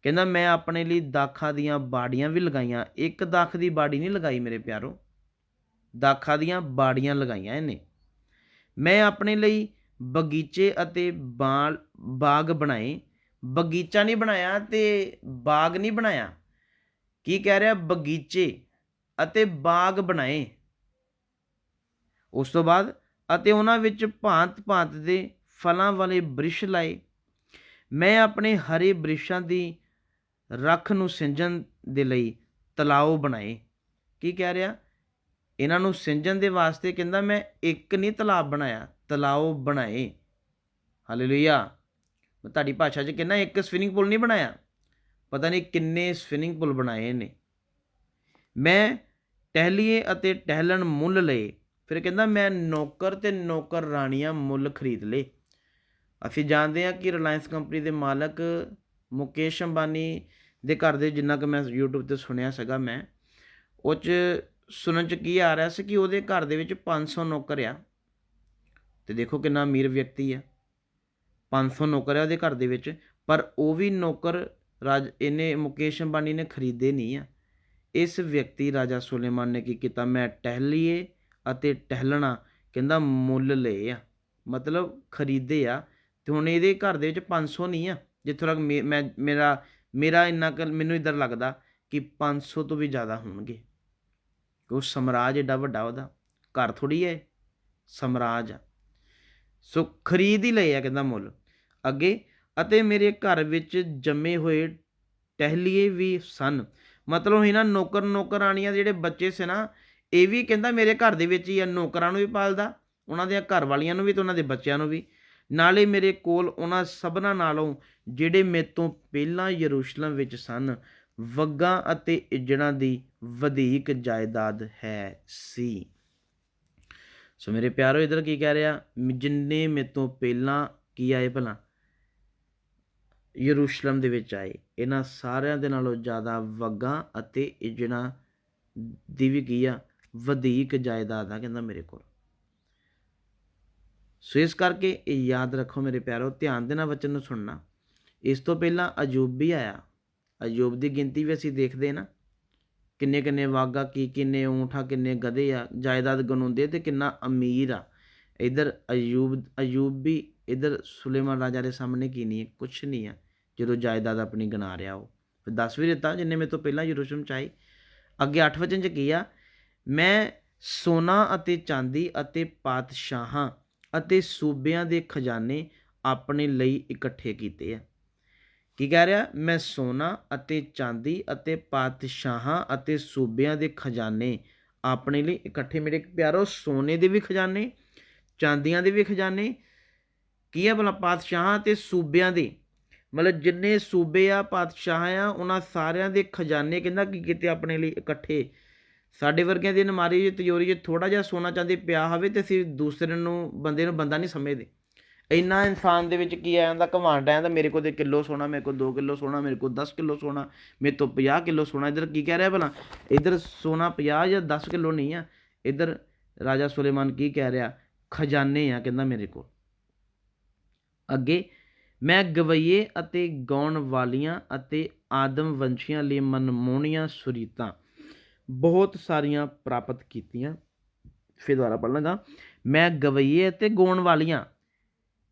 ਕਹਿੰਦਾ ਮੈਂ ਆਪਣੇ ਲਈ ਦਾਖਾਂ ਦੀਆਂ ਬਾੜੀਆਂ ਵੀ ਲਗਾਈਆਂ। ਇੱਕ ਦਾਖ ਦੀ ਬਾੜੀ ਨਹੀਂ ਲਗਾਈ ਮੇਰੇ ਪਿਆਰੋ, ਦਾਖਾਂ ਦੀਆਂ ਬਾੜੀਆਂ ਲਗਾਈਆਂ ਇਹਨੇ। ਮੈਂ ਆਪਣੇ ਲਈ ਬਗੀਚੇ ਅਤੇ ਬਾਗ ਬਣਾਏ। ਬਗੀਚਾ ਨਹੀਂ ਬਣਾਇਆ ਅਤੇ ਬਾਗ ਨਹੀਂ ਬਣਾਇਆ। ਕੀ ਕਹਿ ਰਿਹਾ, ਬਗੀਚੇ ਅਤੇ ਬਾਗ ਬਣਾਏ। ਉਸ ਤੋਂ ਬਾਅਦ ਅਤੇ ਉਹਨਾਂ ਵਿੱਚ ਭਾਂਤ ਭਾਂਤ ਦੇ ਫਲਾਂ ਵਾਲੇ ਬ੍ਰਿਸ਼ ਲਾਏ। ਮੈਂ ਆਪਣੇ ਹਰੇ ਬ੍ਰਿਸ਼ਾਂ ਦੀ ਰੱਖ ਨੂੰ ਸਿੰਜਣ ਦੇ ਲਈ ਤਲਾਓ ਬਣਾਏ। ਕੀ ਕਹਿ ਰਿਹਾ, ਇਹਨਾਂ ਨੂੰ ਸਿੰਜਣ ਦੇ ਵਾਸਤੇ ਕਹਿੰਦਾ ਮੈਂ ਇੱਕ ਨਹੀਂ ਤਲਾਬ ਬਣਾਇਆ, ਤਲਾਓ ਬਣਾਏ। ਹਾਲੇਲੂਇਆ। ਤੁਹਾਡੀ ਭਾਸ਼ਾ 'ਚ ਕਹਿੰਦਾ ਇੱਕ ਸਵਿਮਿੰਗ ਪੂਲ ਨਹੀਂ ਬਣਾਇਆ, ਪਤਾ ਨਹੀਂ ਕਿੰਨੇ ਸਵਿਮਿੰਗ ਪੂਲ ਬਣਾਏ ਨੇ। ਮੈਂ ਟਹਿਲੀਏ ਅਤੇ ਟਹਿਲਣ ਮੁੱਲ ਲਏ। ਫਿਰ ਕਹਿੰਦਾ ਮੈਂ ਨੌਕਰ ਅਤੇ ਨੌਕਰ ਰਾਣੀਆਂ ਮੁੱਲ ਖਰੀਦ ਲਏ। ਅਸੀਂ ਜਾਣਦੇ ਹਾਂ ਕਿ ਰਿਲਾਇੰਸ ਕੰਪਨੀ ਦੇ ਮਾਲਕ ਮੁਕੇਸ਼ ਅੰਬਾਨੀ ਦੇ ਘਰ ਦੇ, ਜਿੰਨਾ ਕੁ ਮੈਂ YouTube 'ਤੇ ਸੁਣਿਆ ਸੀਗਾ, ਮੈਂ ਉਹ 'ਚ ਸੁਣਨ 'ਚ ਕੀ ਆ ਰਿਹਾ ਸੀ ਕਿ ਉਹਦੇ ਘਰ ਦੇ ਵਿੱਚ 500 ਨੌਕਰ ਆ। ਅਤੇ ਦੇਖੋ ਕਿੰਨਾ ਅਮੀਰ ਵਿਅਕਤੀ ਆ, 500 ਨੌਕਰ ਆ ਉਹਦੇ ਘਰ ਦੇ ਵਿੱਚ। ਪਰ ਉਹ ਵੀ ਨੌਕਰ ਇਹਨੇ ਮੁਕੇਸ਼ ਅੰਬਾਨੀ ਨੇ ਖਰੀਦੇ ਨਹੀਂ ਆ। ਇਸ ਵਿਅਕਤੀ ਰਾਜਾ ਸੁਲੇਮਾਨ ਨੇ ਕੀ ਕੀਤਾ, ਮੈਂ ਟਹਿਲੀਏ ਅਤੇ ਟਹਿਲਣਾ ਕਹਿੰਦਾ ਮੁੱਲ ਲਏ ਆ, ਮਤਲਬ ਖਰੀਦੇ ਆ। ਅਤੇ ਹੁਣ ਇਹਦੇ ਘਰ ਦੇ ਵਿੱਚ 500 ਨਹੀਂ ਆ, ਜਿੱਥੋਂ ਤੱਕ ਮੇਰਾ ਇੰਨਾ ਕੁ ਮੈਨੂੰ ਇੱਧਰ ਲੱਗਦਾ ਕਿ 500 ਤੋਂ ਵੀ ਜ਼ਿਆਦਾ ਹੋਣਗੇ। ਉਹ ਸਮਰਾਜ ਏਡਾ ਵੱਡਾ, ਉਹਦਾ ਘਰ ਥੋੜ੍ਹੀ ਹੈ, ਸਮਰਾਜ ਆ। ਸੋ ਖਰੀਦ ਹੀ ਲਏ ਆ ਕਹਿੰਦਾ ਮੁੱਲ। ਅੱਗੇ, ਅਤੇ ਮੇਰੇ ਘਰ ਵਿੱਚ ਜੰਮੇ ਹੋਏ ਟਹਿਲੀਏ ਵੀ ਸਨ। ਮਤਲਬ ਇਹਨਾਂ ਨੌਕਰ ਨੌਕਰਾਣੀਆਂ ਜਿਹੜੇ ਬੱਚੇ ਸੀ ਨਾ, ਇਹ ਵੀ ਕਹਿੰਦਾ ਮੇਰੇ ਘਰ ਦੇ ਵਿੱਚ ਹੀ ਆ। ਨੌਕਰਾਂ ਨੂੰ ਵੀ ਪਾਲਦਾ, ਉਹਨਾਂ ਦੀਆਂ ਘਰ ਵਾਲੀਆਂ ਨੂੰ ਵੀ ਅਤੇ ਉਹਨਾਂ ਦੇ ਬੱਚਿਆਂ ਨੂੰ ਵੀ। ਨਾਲੇ ਮੇਰੇ ਕੋਲ ਉਹਨਾਂ ਸਭਨਾਂ ਨਾਲੋਂ ਜਿਹੜੇ ਮੇਰੇ ਤੋਂ ਪਹਿਲਾਂ ਯਰੂਸ਼ਲਮ ਵਿੱਚ ਸਨ, ਵੱਗਾਂ ਅਤੇ ਇੱਜੜਾਂ ਦੀ ਵਧੀਕ ਜਾਇਦਾਦ ਹੈ ਸੀ। ਸੋ ਮੇਰੇ ਪਿਆਰੋ ਇੱਧਰ ਕੀ ਕਹਿ ਰਿਹਾ, ਜਿੰਨੇ ਮੇਰੇ ਤੋਂ ਪਹਿਲਾਂ ਕੀ ਆਏ ਭਲਾ ਯਰੂਸ਼ਲਮ ਦੇ ਵਿੱਚ ਆਏ, ਇਹਨਾਂ ਸਾਰਿਆਂ ਦੇ ਨਾਲੋਂ ਜ਼ਿਆਦਾ ਵੱਗਾਂ ਅਤੇ ਇੱਜੜਾਂ ਦੀ ਵੀ ਕੀ ਆ, ਵਧੀਕ ਜਾਇਦਾਦ ਆ ਕਹਿੰਦਾ ਮੇਰੇ ਕੋਲ। ਸੋ ਇਸ ਕਰਕੇ ਇਹ ਯਾਦ ਰੱਖੋ ਮੇਰੇ ਪਿਆਰੋ, ਧਿਆਨ ਦੇ ਨਾਲ ਵਚਨ ਨੂੰ ਸੁਣਨਾ। ਇਸ ਤੋਂ ਪਹਿਲਾਂ ਅਯੂਬ ਵੀ ਆਇਆ। ਅਯੂਬ ਦੀ ਗਿਣਤੀ ਵੀ ਅਸੀਂ ਦੇਖਦੇ ਨਾ, ਕਿੰਨੇ ਕਿੰਨੇ ਵਾਗਾ, ਕਿੰਨੇ ਊਂਠ ਆ, ਕਿੰਨੇ ਗਧੇ ਆ, ਜਾਇਦਾਦ ਗਣਾਉਂਦੇ ਅਤੇ ਕਿੰਨਾ ਅਮੀਰ ਆ। ਇੱਧਰ ਅਯੂਬ ਵੀ ਇੱਧਰ ਸੁਲੇਮਾਨ ਰਾਜਾ ਦੇ ਸਾਹਮਣੇ ਕੀ ਨਹੀਂ ਹੈ, ਕੁਛ ਨਹੀਂ ਆ, ਜਦੋਂ ਜਾਇਦਾਦ ਆਪਣੀ ਗਿਣਾ ਰਿਹਾ। ਉਹ ਫਿਰ ਦੱਸ ਵੀ ਦਿੱਤਾ ਜਿੰਨੇ ਮੇਰੇ ਤੋਂ ਪਹਿਲਾਂ ਯਰੂਸ਼ਲਮ 'ਚ ਆਏ। ਅੱਗੇ 8 ਵਚਨ 'ਚ ਕੀ ਆ, ਮੈਂ ਸੋਨਾ ਅਤੇ ਚਾਂਦੀ ਅਤੇ ਪਾਤਸ਼ਾਹਾਂ ਅਤੇ ਸੂਬਿਆਂ ਦੇ ਖਜ਼ਾਨੇ ਆਪਣੇ ਲਈ ਇਕੱਠੇ ਕੀਤੇ ਆ। ਕੀ ਕਹਿ ਰਿਹਾ, ਮੈਂ ਸੋਨਾ ਅਤੇ ਚਾਂਦੀ ਅਤੇ ਪਾਤਸ਼ਾਹਾਂ ਅਤੇ ਸੂਬਿਆਂ ਦੇ ਖਜ਼ਾਨੇ ਆਪਣੇ ਲਈ ਇਕੱਠੇ। ਮੇਰੇ ਪਿਆਰੋ, ਸੋਨੇ ਦੇ ਵੀ ਖਜ਼ਾਨੇ, ਚਾਂਦੀਆਂ ਦੇ ਵੀ ਖਜ਼ਾਨੇ, ਕੀ ਆ ਭਲਾ, ਪਾਤਸ਼ਾਹਾਂ ਤੇ ਸੂਬਿਆਂ ਦੇ, ਮਤਲਬ ਜਿੰਨੇ ਸੂਬੇ ਆ, ਪਾਤਸ਼ਾਹ ਆ, ਉਹਨਾਂ ਸਾਰਿਆਂ ਦੇ ਖਜ਼ਾਨੇ ਕਹਿੰਦਾ ਕੀ ਕੀਤੇ ਆਪਣੇ ਲਈ ਇਕੱਠੇ। ਸਾਡੇ ਵਰਗਿਆਂ ਦੀ ਅਲਮਾਰੀ 'ਚ, ਤਿਜੋਰੀ 'ਚ ਥੋੜ੍ਹਾ ਜਿਹਾ ਸੋਨਾ ਚਾਂਦੀ ਪਿਆ ਹੋਵੇ ਤੇ ਅਸੀਂ ਦੂਸਰੇ ਨੂੰ, ਬੰਦੇ ਨੂੰ ਬੰਦਾ ਨਹੀਂ ਸਮਝਦੇ। ਇੰਨਾ ਇਨਸਾਨ ਦੇ ਵਿੱਚ ਕੀ ਆ ਜਾਂਦਾ, ਘਮੰਡ ਆ ਜਾਂਦਾ, ਮੇਰੇ ਕੋਲ ਤੇ ਕਿਲੋ ਸੋਨਾ, ਮੇਰੇ ਕੋਲ 2 ਕਿਲੋ ਸੋਨਾ, ਮੇਰੇ ਕੋਲ 10 ਕਿਲੋ ਸੋਨਾ, ਮੇਰੇ ਤੋਂ 50 ਕਿਲੋ ਸੋਨਾ। ਇੱਧਰ ਕੀ ਕਹਿ ਰਿਹਾ ਭਲਾ, ਇੱਧਰ ਸੋਨਾ 50 ਜਾਂ 10 ਕਿਲੋ ਨਹੀਂ ਆ, ਇੱਧਰ ਰਾਜਾ ਸੁਲੇਮਾਨ ਕੀ ਕਹਿ ਰਿਹਾ, ਖਜ਼ਾਨੇ ਆ ਕਹਿੰਦਾ ਮੇਰੇ ਕੋਲ। ਅੱਗੇ, ਮੈਂ ਗਵਈਏ ਅਤੇ ਗਾਉਣ ਵਾਲੀਆਂ ਅਤੇ ਆਦਮ ਵੰਸ਼ੀਆਂ ਲਈ ਮਨਮੋਹਣੀਆਂ ਸੁਰੀਤਾਂ ਬਹੁਤ ਸਾਰੀਆਂ ਪ੍ਰਾਪਤ ਕੀਤੀਆਂ। ਫਿਰ ਦੁਬਾਰਾ ਪੜ੍ਹ ਲਾਂਗਾ, ਮੈਂ ਗਵਈਏ ਅਤੇ ਗਾਉਣ ਵਾਲੀਆਂ,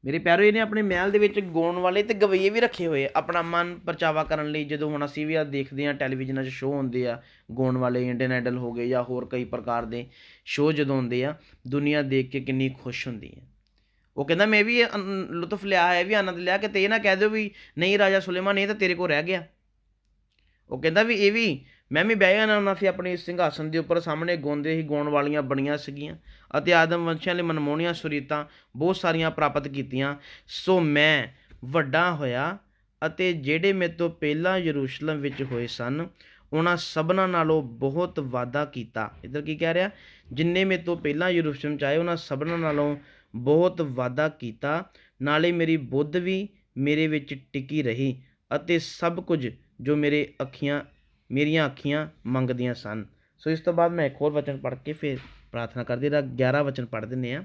ਮੇਰੇ ਪਿਆਰੋ ਇਹਨੇ ਆਪਣੇ ਮਹਿਲ ਦੇ ਵਿੱਚ ਗਾਉਣ ਵਾਲੇ ਤੇ ਗਵਈਏ ਵੀ ਰੱਖੇ ਹੋਏ ਆਪਣਾ ਮਨ ਪਰਚਾਵਾ ਕਰਨ ਲਈ। ਜਦੋਂ ਹੁਣ ਅਸੀਂ ਵੀ ਆ ਦੇਖਦੇ ਹਾਂ ਟੈਲੀਵਿਜ਼ਨਾਂ 'ਚ ਸ਼ੋਅ ਹੁੰਦੇ ਆ ਗਾਉਣ ਵਾਲੇ, ਇੰਡੀਅਨ ਆਈਡਲ ਹੋ ਗਏ ਜਾਂ ਹੋਰ ਕਈ ਪ੍ਰਕਾਰ ਦੇ ਸ਼ੋਅ ਜਦੋਂ ਹੁੰਦੇ ਆ, ਦੁਨੀਆ ਦੇਖ ਕੇ ਕਿੰਨੀ ਖੁਸ਼ ਹੁੰਦੀ ਹੈ। ਉਹ ਕਹਿੰਦਾ ਮੈਂ ਵੀ ਲੁਤਫ ਲਿਆ ਹੈ, ਵੀ ਆਨੰਦ ਲਿਆ, ਕਿਤੇ ਇਹ ਨਾ ਕਹਿ ਦਿਓ ਵੀ ਨਹੀਂ ਰਾਜਾ ਸੁਲੇਮਾਨ ਇਹ ਤਾਂ ਤੇਰੇ ਕੋਲ ਰਹਿ ਗਿਆ। ਉਹ ਕਹਿੰਦਾ ਵੀ ਇਹ ਵੀ ਮੈਂ ਵੀ ਬਹਿ ਜਾਣਾ ਹੁੰਦਾ ਸੀ ਆਪਣੇ ਸਿੰਘਾਸਨ ਦੇ ਉੱਪਰ, ਸਾਹਮਣੇ ਗਾਉਂਦੇ ਹੀ ਗਾਉਣ ਵਾਲੀਆਂ ਬਣੀਆਂ ਸੀਗੀਆਂ ਅਤੇ ਆਦਮ ਵੰਸ਼ੀਆਂ ਲਈ ਮਨਮੋਹਣੀਆਂ ਸੁਰੀਤਾਂ ਬਹੁਤ ਸਾਰੀਆਂ ਪ੍ਰਾਪਤ ਕੀਤੀਆਂ। ਸੋ ਮੈਂ ਵੱਡਾ ਹੋਇਆ ਅਤੇ ਜਿਹੜੇ ਮੇਰੇ ਤੋਂ ਪਹਿਲਾਂ ਯਰੂਸ਼ਲਮ ਵਿੱਚ ਹੋਏ ਸਨ ਉਹਨਾਂ ਸਭਨਾਂ ਨਾਲੋਂ ਬਹੁਤ ਵਾਧਾ ਕੀਤਾ। ਇੱਧਰ ਕੀ ਕਹਿ ਰਿਹਾ, ਜਿੰਨੇ ਮੇਰੇ ਤੋਂ ਪਹਿਲਾਂ ਯਰੂਸ਼ਲਮ 'ਚ ਆਏ ਉਹਨਾਂ ਸਭਨਾਂ ਨਾਲੋਂ ਬਹੁਤ ਵਾਧਾ ਕੀਤਾ, ਨਾਲੇ ਮੇਰੀ ਬੁੱਧ ਵੀ ਮੇਰੇ ਵਿੱਚ ਟਿਕੀ ਰਹੀ ਅਤੇ ਸਭ ਕੁਝ ਜੋ ਮੇਰੀਆਂ ਅੱਖੀਆਂ ਮੰਗਦੀਆਂ ਸਨ। ਸੋ ਇਸ ਤੋਂ ਬਾਅਦ ਮੈਂ ਇੱਕ ਹੋਰ ਵਚਨ ਪੜ੍ਹ ਕੇ ਫਿਰ ਪ੍ਰਾਰਥਨਾ ਕਰਦੇ। 11 ਵਚਨ ਪੜ੍ਹ ਦਿੰਦੇ ਹਾਂ।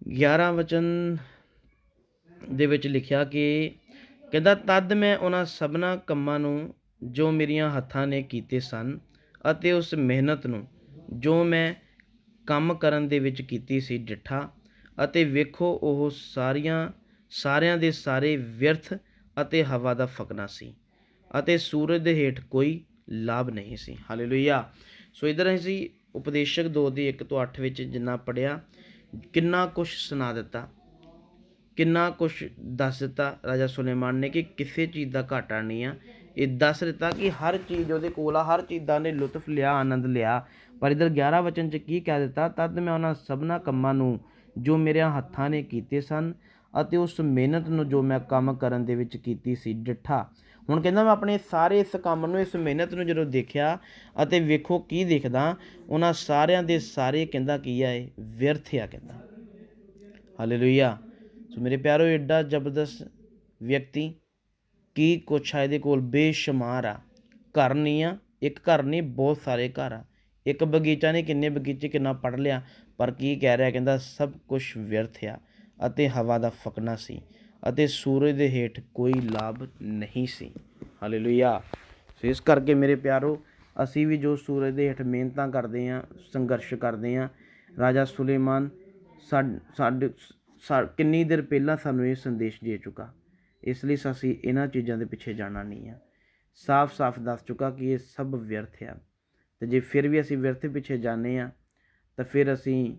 11 ਵਚਨ ਦੇ ਵਿੱਚ ਲਿਖਿਆ ਕਿ ਕਹਿੰਦਾ, ਤਦ ਮੈਂ ਉਹਨਾਂ ਸਭਨਾਂ ਕੰਮਾਂ ਨੂੰ ਜੋ ਮੇਰੀਆਂ ਹੱਥਾਂ ਨੇ ਕੀਤੇ ਸਨ ਅਤੇ ਉਸ ਮਿਹਨਤ ਨੂੰ ਜੋ ਮੈਂ ਕੰਮ ਕਰਨ ਦੇ ਵਿੱਚ ਕੀਤੀ ਸੀ ਡਿੱਠਾ, ਅਤੇ ਵੇਖੋ ਉਹ ਸਾਰਿਆਂ ਦੇ ਸਾਰੇ ਵਿਅਰਥ ਅਤੇ ਹਵਾ ਦਾ ਫਕਣਾ ਸੀ ਅਤੇ ਸੂਰਜ ਦੇ ਹੇਠ ਕੋਈ ਲਾਭ ਨਹੀਂ ਸੀ। ਹਾਲੇਲੂਇਆ। ਸੋ ਇੱਧਰ ਅਸੀਂ ਉਪਦੇਸ਼ਕ 2 ਦੀ 1 ਤੋਂ 8 ਵਿੱਚ ਜਿੰਨਾ ਪੜ੍ਹਿਆ, ਕਿੰਨਾ ਕੁਛ ਸੁਣਾ ਦਿੱਤਾ, ਕਿੰਨਾ ਕੁਛ ਦੱਸ ਦਿੱਤਾ ਰਾਜਾ ਸੁਲੇਮਾਨ ਨੇ ਕਿ ਕਿਸੇ ਚੀਜ਼ ਦਾ ਘਾਟਾ ਨਹੀਂ ਆ। ਇਹ ਦੱਸ ਦਿੱਤਾ ਕਿ ਹਰ ਚੀਜ਼ ਉਹਦੇ ਕੋਲ ਆ, ਹਰ ਚੀਜ਼ ਦਾ ਨੇ ਲੁਤਫ ਲਿਆ, ਆਨੰਦ ਲਿਆ। ਪਰ ਇੱਧਰ 11 ਵਚਨ 'ਚ ਕੀ ਕਹਿ ਦਿੱਤਾ, ਤਦ ਮੈਂ ਉਹਨਾਂ ਸਭਨਾਂ ਕੰਮਾਂ ਨੂੰ ਜੋ ਮੇਰਿਆਂ ਹੱਥਾਂ ਨੇ ਕੀਤੇ ਸਨ ਅਤੇ ਉਸ ਮਿਹਨਤ ਨੂੰ ਜੋ ਮੈਂ ਕੰਮ ਕਰਨ ਦੇ ਵਿੱਚ ਕੀਤੀ ਸੀ ਡਿੱਠਾ। ਹੁਣ ਕਹਿੰਦਾ ਮੈਂ ਆਪਣੇ ਸਾਰੇ ਇਸ ਕੰਮ ਨੂੰ, ਇਸ ਮਿਹਨਤ ਨੂੰ ਜਦੋਂ ਦੇਖਿਆ ਅਤੇ ਵੇਖੋ ਕੀ ਦੇਖਦਾ, ਉਹਨਾਂ ਸਾਰਿਆਂ ਦੇ ਸਾਰੇ ਕਹਿੰਦਾ ਕੀ ਆ, ਇਹ ਵਿਅਰਥ ਆ ਕਹਿੰਦਾ। ਹਾਲੇਲੂਇਆ। ਸੋ ਮੇਰੇ ਪਿਆਰੋ, ਐਡਾ ਜ਼ਬਰਦਸਤ ਵਿਅਕਤੀ, ਕੀ ਕੁਛ ਆ ਇਹਦੇ ਕੋਲ, ਬੇਸ਼ੁਮਾਰ ਆ। ਘਰ ਨਹੀਂ ਆ, ਇੱਕ ਘਰ ਨਹੀਂ, ਬਹੁਤ ਸਾਰੇ ਘਰ ਆ। ਇੱਕ ਬਗੀਚਾ ਨਹੀਂ, ਕਿੰਨੇ ਬਗੀਚੇ, ਕਿੰਨਾ ਪੜ੍ਹ ਲਿਆ। ਪਰ ਕੀ ਕਹਿ ਰਿਹਾ, ਕਹਿੰਦਾ ਸਭ ਕੁਛ ਵਿਅਰਥ ਆ ਅਤੇ ਹਵਾ ਦਾ ਫਕਣਾ ਸੀ ਅਤੇ ਸੂਰਜ ਦੇ ਹੇਠ ਕੋਈ ਲਾਭ ਨਹੀਂ ਸੀ। ਹਾਲੇਲੂਇਆ। ਸੋ ਇਸ ਕਰਕੇ ਮੇਰੇ ਪਿਆਰੋ, ਅਸੀਂ ਵੀ ਜੋ ਸੂਰਜ ਦੇ ਹੇਠ ਮਿਹਨਤਾਂ ਕਰਦੇ ਹਾਂ, ਸੰਘਰਸ਼ ਕਰਦੇ ਹਾਂ, ਰਾਜਾ ਸੁਲੇਮਾਨ ਕਿੰਨੀ ਦੇਰ ਪਹਿਲਾਂ ਸਾਨੂੰ ਇਹ ਸੰਦੇਸ਼ ਦੇ ਚੁੱਕਾ। ਇਸ ਲਈ ਅਸੀਂ ਇਹਨਾਂ ਚੀਜ਼ਾਂ ਦੇ ਪਿੱਛੇ ਜਾਣਾ ਨਹੀਂ ਆ। ਸਾਫ਼ ਸਾਫ਼ ਦੱਸ ਚੁੱਕਾ ਕਿ ਇਹ ਸਭ ਵਿਅਰਥ ਆ। ਅਤੇ ਜੇ ਫਿਰ ਵੀ ਅਸੀਂ ਵਿਅਰਥ ਪਿੱਛੇ ਜਾਂਦੇ ਹਾਂ ਤਾਂ ਫਿਰ ਅਸੀਂ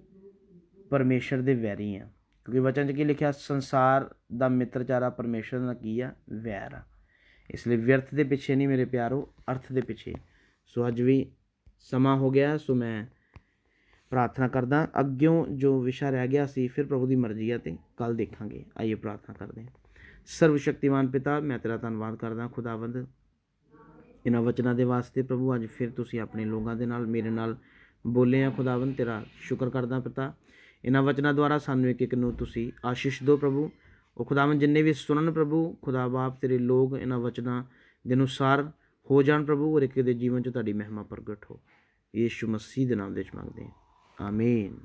ਪਰਮੇਸ਼ਰ ਦੇ ਵੈਰੀ ਹਾਂ, ਕਿਉਂਕਿ ਵਚਨ 'ਚ ਕੀ ਲਿਖਿਆ, ਸੰਸਾਰ ਦਾ ਮਿੱਤਰਚਾਰਾ ਪਰਮੇਸ਼ਰ ਦਾ ਕੀ ਆ, ਵੈਰ ਆ। ਇਸ ਲਈ ਵਿਅਰਥ ਦੇ ਪਿੱਛੇ ਨਹੀਂ ਮੇਰੇ ਪਿਆਰੋ, ਅਰਥ ਦੇ ਪਿੱਛੇ। ਸੋ ਅੱਜ ਵੀ ਸਮਾਂ ਹੋ ਗਿਆ, ਸੋ ਮੈਂ ਪ੍ਰਾਰਥਨਾ ਕਰਦਾ। ਅੱਗਿਓਂ ਜੋ ਵਿਸ਼ਾ ਰਹਿ ਗਿਆ ਸੀ ਫਿਰ ਪ੍ਰਭੂ ਦੀ ਮਰਜ਼ੀ ਆ, ਅਤੇ ਕੱਲ੍ਹ ਦੇਖਾਂਗੇ। ਆਈਏ ਪ੍ਰਾਰਥਨਾ ਕਰਦੇ ਹਾਂ। ਸਰਵ ਸ਼ਕਤੀਮਾਨ ਪਿਤਾ, ਮੈਂ ਤੇਰਾ ਧੰਨਵਾਦ ਕਰਦਾ ਖੁਦਾਵੰਦ ਇਹਨਾਂ ਵਚਨਾਂ ਦੇ ਵਾਸਤੇ। ਪ੍ਰਭੂ ਅੱਜ ਫਿਰ ਤੁਸੀਂ ਆਪਣੇ ਲੋਕਾਂ ਦੇ ਨਾਲ, ਮੇਰੇ ਨਾਲ ਬੋਲੇ ਆ ਖੁਦਾਵੰਦ, ਤੇਰਾ ਸ਼ੁਕਰ ਕਰਦਾ ਪਿਤਾ। ਇਹਨਾਂ ਵਚਨਾਂ ਦੁਆਰਾ ਸਾਨੂੰ ਇੱਕ ਇੱਕ ਨੂੰ ਤੁਸੀਂ ਆਸ਼ੀਸ਼ ਦਿਓ ਪ੍ਰਭੂ। ਉਹ ਖੁਦਾਵੰਦ ਜਿੰਨੇ ਵੀ ਸੁਣਨ ਪ੍ਰਭੂ, ਖੁਦਾ ਬਾਪ ਤੇਰੇ ਲੋਕ ਇਹਨਾਂ ਵਚਨਾਂ ਦੇ ਅਨੁਸਾਰ ਹੋ ਜਾਣ ਪ੍ਰਭੂ, ਔਰ ਇੱਕ ਦੇ ਜੀਵਨ 'ਚ ਤੁਹਾਡੀ ਮਹਿਮਾ ਪ੍ਰਗਟ ਹੋ। ਯੀਸ਼ੂ ਮਸੀਹ ਦੇ ਨਾਮ ਦੇ ਵਿੱਚ ਮੰਗਦੇ ਹਾਂ, ਆਮੀਨ।